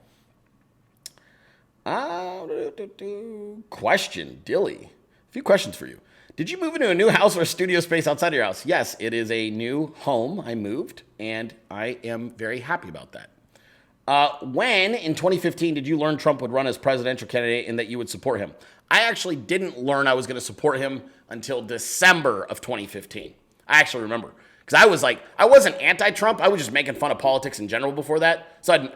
Question, Dilley. A few questions for you. Did you move into a new house or a studio space outside of your house? Yes, it is a new home. I moved, and I am very happy about that. When, in 2015, did you learn Trump would run as presidential candidate and that you would support him? I actually didn't learn I was going to support him until December of 2015. I actually remember. Because I wasn't anti-Trump. I was just making fun of politics in general before that. So,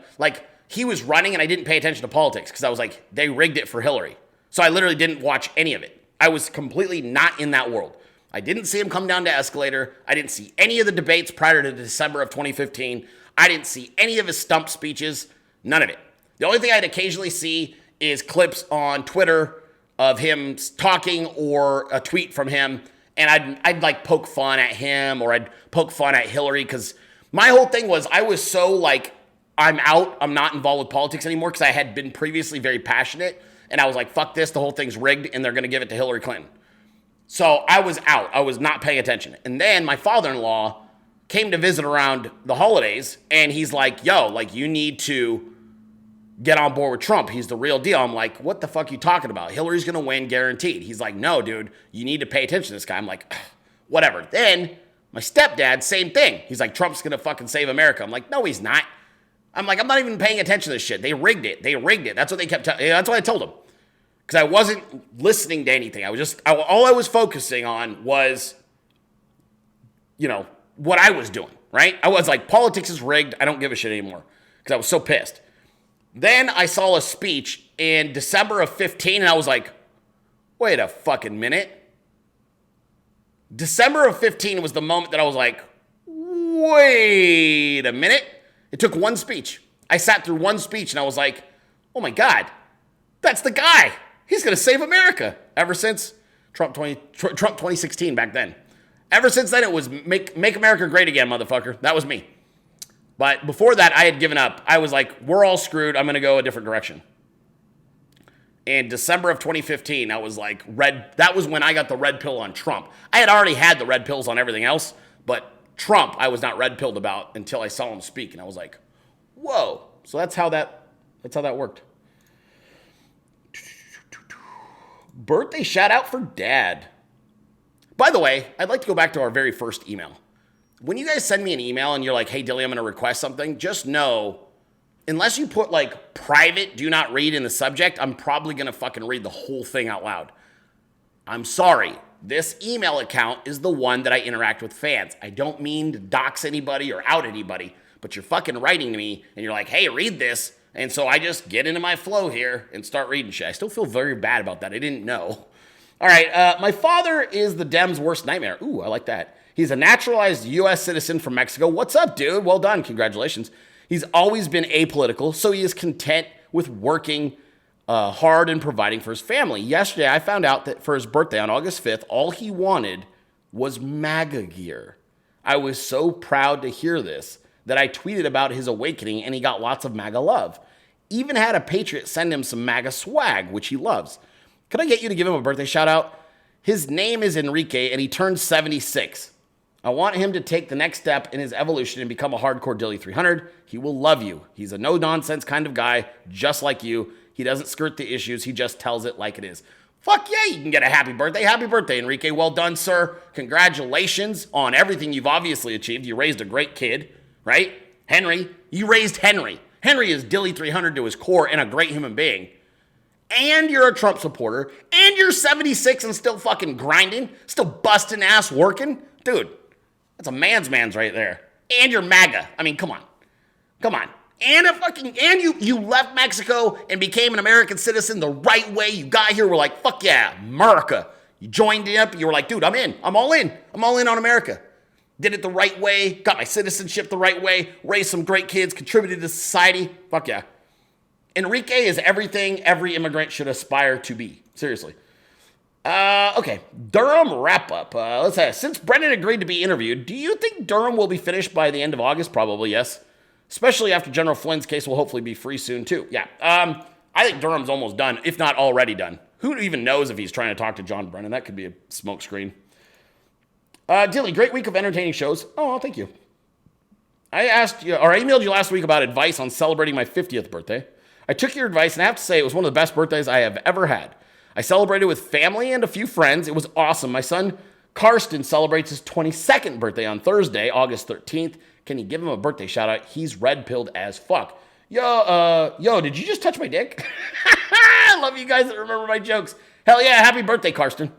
he was running and I didn't pay attention to politics because I was like, they rigged it for Hillary. So I literally didn't watch any of it. I was completely not in that world. I didn't see him come down to escalator. I didn't see any of the debates prior to December of 2015. I didn't see any of his stump speeches, none of it. The only thing I'd occasionally see is clips on Twitter of him talking or a tweet from him, and I'd like poke fun at him or I'd poke fun at Hillary because my whole thing was I was so like, I'm out, I'm not involved with politics anymore because I had been previously very passionate, and I was like, fuck this, the whole thing's rigged, and they're going to give it to Hillary Clinton. So I was out. I was not paying attention. And then my father-in-law came to visit around the holidays, and he's like, yo, like, you need to get on board with Trump. He's the real deal. I'm like, what the fuck are you talking about? Hillary's going to win, guaranteed. He's like, no, dude, you need to pay attention to this guy. I'm like, whatever. Then my stepdad, same thing. He's like, Trump's going to fucking save America. I'm like, no, he's not. I'm like, I'm not even paying attention to this shit. They rigged it. They rigged it. That's what they kept telling. That's what I told him. Because I wasn't listening to anything. All I was focusing on was, what I was doing, right? I was like, politics is rigged. I don't give a shit anymore. Because I was so pissed. Then I saw a speech in December of 15, and I was like, wait a fucking minute. December of 15 was the moment that I was like, wait a minute. It took one speech. I sat through one speech, and I was like, oh my God, that's the guy. He's going to save America. Ever since Trump 2016 back then. Ever since then, it was make America great again, motherfucker. That was me. But before that, I had given up. I was like, we're all screwed. I'm going to go a different direction. In December of 2015, I was like, that was when I got the red pill on Trump. I had already had the red pills on everything else, but Trump, I was not red pilled about until I saw him speak. And I was like, whoa. So that's how that worked. Birthday shout out for Dad. By the way, I'd like to go back to our very first email. When you guys send me an email and you're like, hey, Dilley, I'm going to request something, just know, unless you put like private, do not read in the subject, I'm probably going to fucking read the whole thing out loud. I'm sorry. This email account is the one that I interact with fans. I don't mean to dox anybody or out anybody, but you're fucking writing to me and you're like, hey, read this. And so I just get into my flow here and start reading shit. I still feel very bad about that. I didn't know. All right. My father is the Dems' worst nightmare. Ooh, I like that. He's a naturalized U.S. citizen from Mexico. What's up, dude? Well done. Congratulations. He's always been apolitical, so he is content with working hard and providing for his family. Yesterday, I found out that for his birthday on August 5th, all he wanted was MAGA gear. I was so proud to hear this that I tweeted about his awakening, and he got lots of MAGA love. Even had a patriot send him some MAGA swag, which he loves. Could I get you to give him a birthday shout out? His name is Enrique, and he turned 76. I want him to take the next step in his evolution and become a hardcore Dilley 300. He will love you. He's a no-nonsense kind of guy, just like you. He doesn't skirt the issues. He just tells it like it is. Fuck yeah, you can get a happy birthday. Happy birthday, Enrique. Well done, sir. Congratulations on everything you've obviously achieved. You raised a great kid, right? Henry. You raised Henry. Henry is Dilley 300 to his core and a great human being. And you're a Trump supporter. And you're 76 and still fucking grinding. Still busting ass working. Dude, that's a man's right there. And you're MAGA. I mean, come on. Come on. And you left Mexico and became an American citizen the right way. You got here, we're like, fuck yeah, America. You joined up, you were like, dude, I'm in. I'm all in. I'm all in on America. Did it the right way, got my citizenship the right way, raised some great kids, contributed to society. Fuck yeah. Enrique is everything every immigrant should aspire to be. Seriously. Okay, Durham wrap-up. Let's say, since Brendan agreed to be interviewed, do you think Durham will be finished by the end of August? Probably, yes. Especially after General Flynn's case will hopefully be free soon, too. Yeah, I think Durham's almost done, if not already done. Who even knows if he's trying to talk to John Brennan? That could be a smokescreen. Dilley, great week of entertaining shows. Oh, well, thank you. I emailed you last week about advice on celebrating my 50th birthday. I took your advice, and I have to say it was one of the best birthdays I have ever had. I celebrated with family and a few friends. It was awesome. My son, Karsten, celebrates his 22nd birthday on Thursday, August 13th. Can you give him a birthday shout out? He's red-pilled as fuck. Yo, did you just touch my dick? I love you guys that remember my jokes. Hell yeah, happy birthday, Karsten.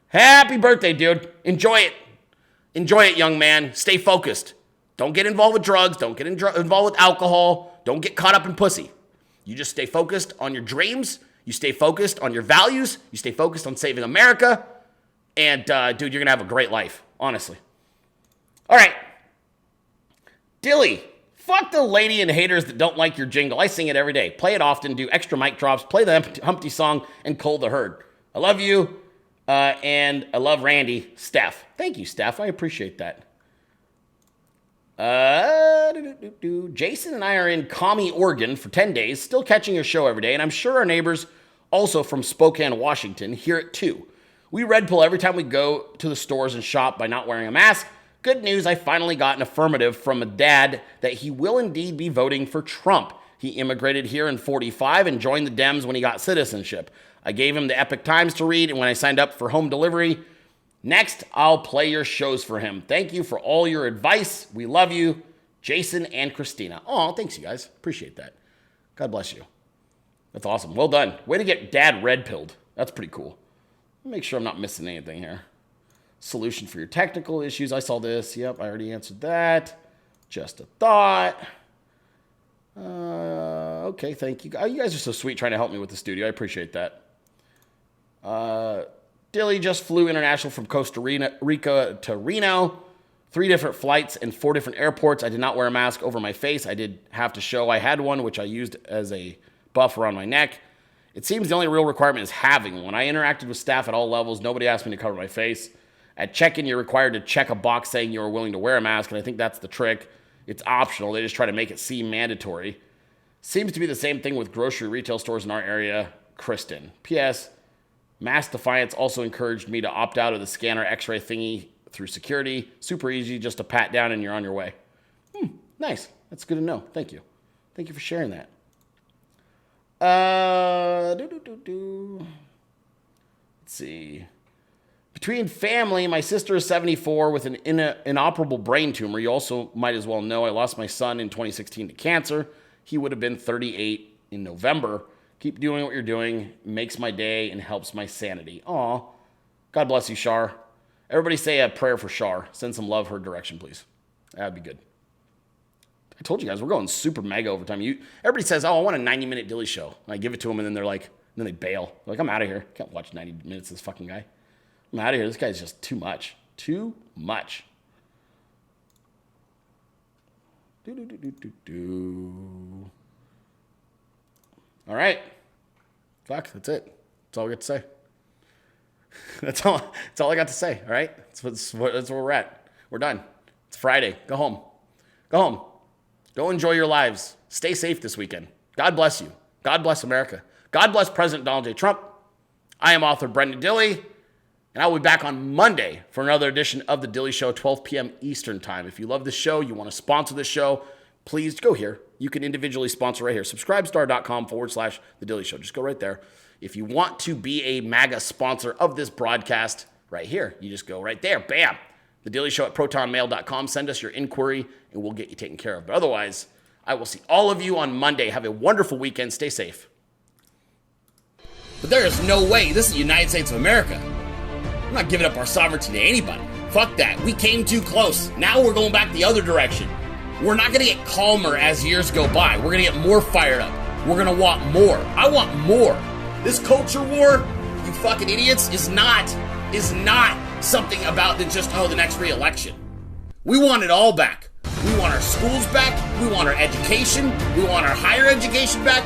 Happy birthday, dude. Enjoy it. Enjoy it, young man. Stay focused. Don't get involved with drugs. Don't get involved with alcohol. Don't get caught up in pussy. You just stay focused on your dreams. You stay focused on your values. You stay focused on saving America. And, dude, you're going to have a great life, honestly. All right. Dilley, fuck the lady and haters that don't like your jingle. I sing it every day. Play it often, do extra mic drops, play the Humpty song, and cull the herd. I love you, and I love Randy. Steph. Thank you, Steph. I appreciate that. Jason and I are in Commie, Oregon for 10 days, still catching your show every day, and I'm sure our neighbors, also from Spokane, Washington, hear it too. We red pill every time we go to the stores and shop by not wearing a mask. Good news, I finally got an affirmative from a dad that he will indeed be voting for Trump. He immigrated here in 45 and joined the Dems when he got citizenship. I gave him the Epic Times to read, and when I signed up for home delivery, next, I'll play your shows for him. Thank you for all your advice. We love you, Jason and Christina. Oh, thanks, you guys. Appreciate that. God bless you. That's awesome. Well done. Way to get dad red-pilled. That's pretty cool. Make sure I'm not missing anything here. Solution for your technical issues. I saw this. Yep, I already answered that. Just a thought. Okay, thank you. You guys are so sweet trying to help me with the studio. I appreciate that. Dilley just flew international from Costa Rica to Reno. 3 different flights and 4 different airports. I did not wear a mask over my face. I did have to show I had one, which I used as a buffer on my neck. It seems the only real requirement is having one. I interacted with staff at all levels. Nobody asked me to cover my face. At check-in, you're required to check a box saying you are willing to wear a mask, and I think that's the trick. It's optional. They just try to make it seem mandatory. Seems to be the same thing with grocery retail stores in our area. Kristen. P.S. Mask Defiance also encouraged me to opt out of the scanner x-ray thingy through security. Super easy, just a pat down and you're on your way. Nice. That's good to know. Thank you. Thank you for sharing that. Let's see. Between family, my sister is 74 with an inoperable brain tumor. You also might as well know I lost my son in 2016 to cancer. He would have been 38 in November. Keep doing what you're doing. Makes my day and helps my sanity. Aw. God bless you, Shar. Everybody say a prayer for Shar. Send some love her direction, please. That'd be good. I told you guys, we're going super mega overtime. Everybody says, oh, I want a 90-minute Dilley show. And I give it to them, and then they're like, then they bail. They're like, I'm out of here. Can't watch 90 minutes of this fucking guy. I'm out of here. This guy's just too much. Too much. All right. Fuck, that's it. That's all we got to say. That's all I got to say, all right? That's where we're at. We're done. It's Friday. Go home. Go home. Go enjoy your lives. Stay safe this weekend. God bless you. God bless America. God bless President Donald J. Trump. I am author Brendan Dilley. And I will be back on Monday for another edition of The Dilley Show, 12 p.m. Eastern Time. If you love this show, you want to sponsor this show, please go here. You can individually sponsor right here. Subscribestar.com/The Dilley Show. Just go right there. If you want to be a MAGA sponsor of this broadcast, right here, you just go right there. Bam. The Dilley Show at protonmail.com. Send us your inquiry, and we'll get you taken care of. But otherwise, I will see all of you on Monday. Have a wonderful weekend. Stay safe. But there is no way. This is the United States of America. I'm not giving up our sovereignty to anybody. Fuck that. We came too close. Now we're going back the other direction. We're not going to get calmer as years go by. We're going to get more fired up. We're going to want more. I want more. This culture war, you fucking idiots, is not something about just, the next re-election. We want it all back. We want our schools back. We want our education. We want our higher education back.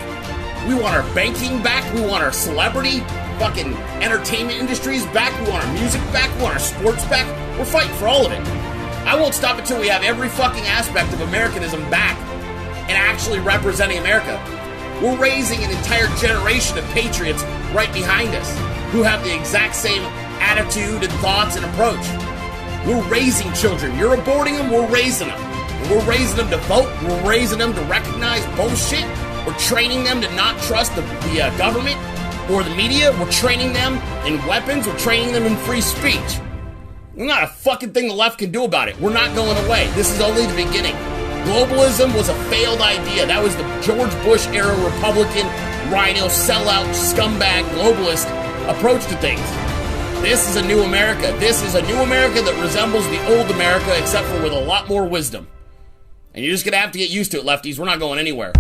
We want our banking back. We want our celebrity fucking entertainment industries back. We want our music back. We want our sports back. We're fighting for all of it. I won't stop until we have every fucking aspect of Americanism back and actually representing America. We're raising an entire generation of patriots right behind us who have the exact same attitude and thoughts and approach. We're raising children. You're aborting them, we're raising them. And we're raising them to vote. We're raising them to recognize bullshit. We're training them to not trust the government or the media. We're training them in weapons. We're training them in free speech. There's not a fucking thing the left can do about it. We're not going away. This is only the beginning. Globalism was a failed idea. That was the George Bush era Republican, rhino, sellout, scumbag, globalist approach to things. This is a new America. This is a new America that resembles the old America, except for with a lot more wisdom. And you're just going to have to get used to it, lefties. We're not going anywhere.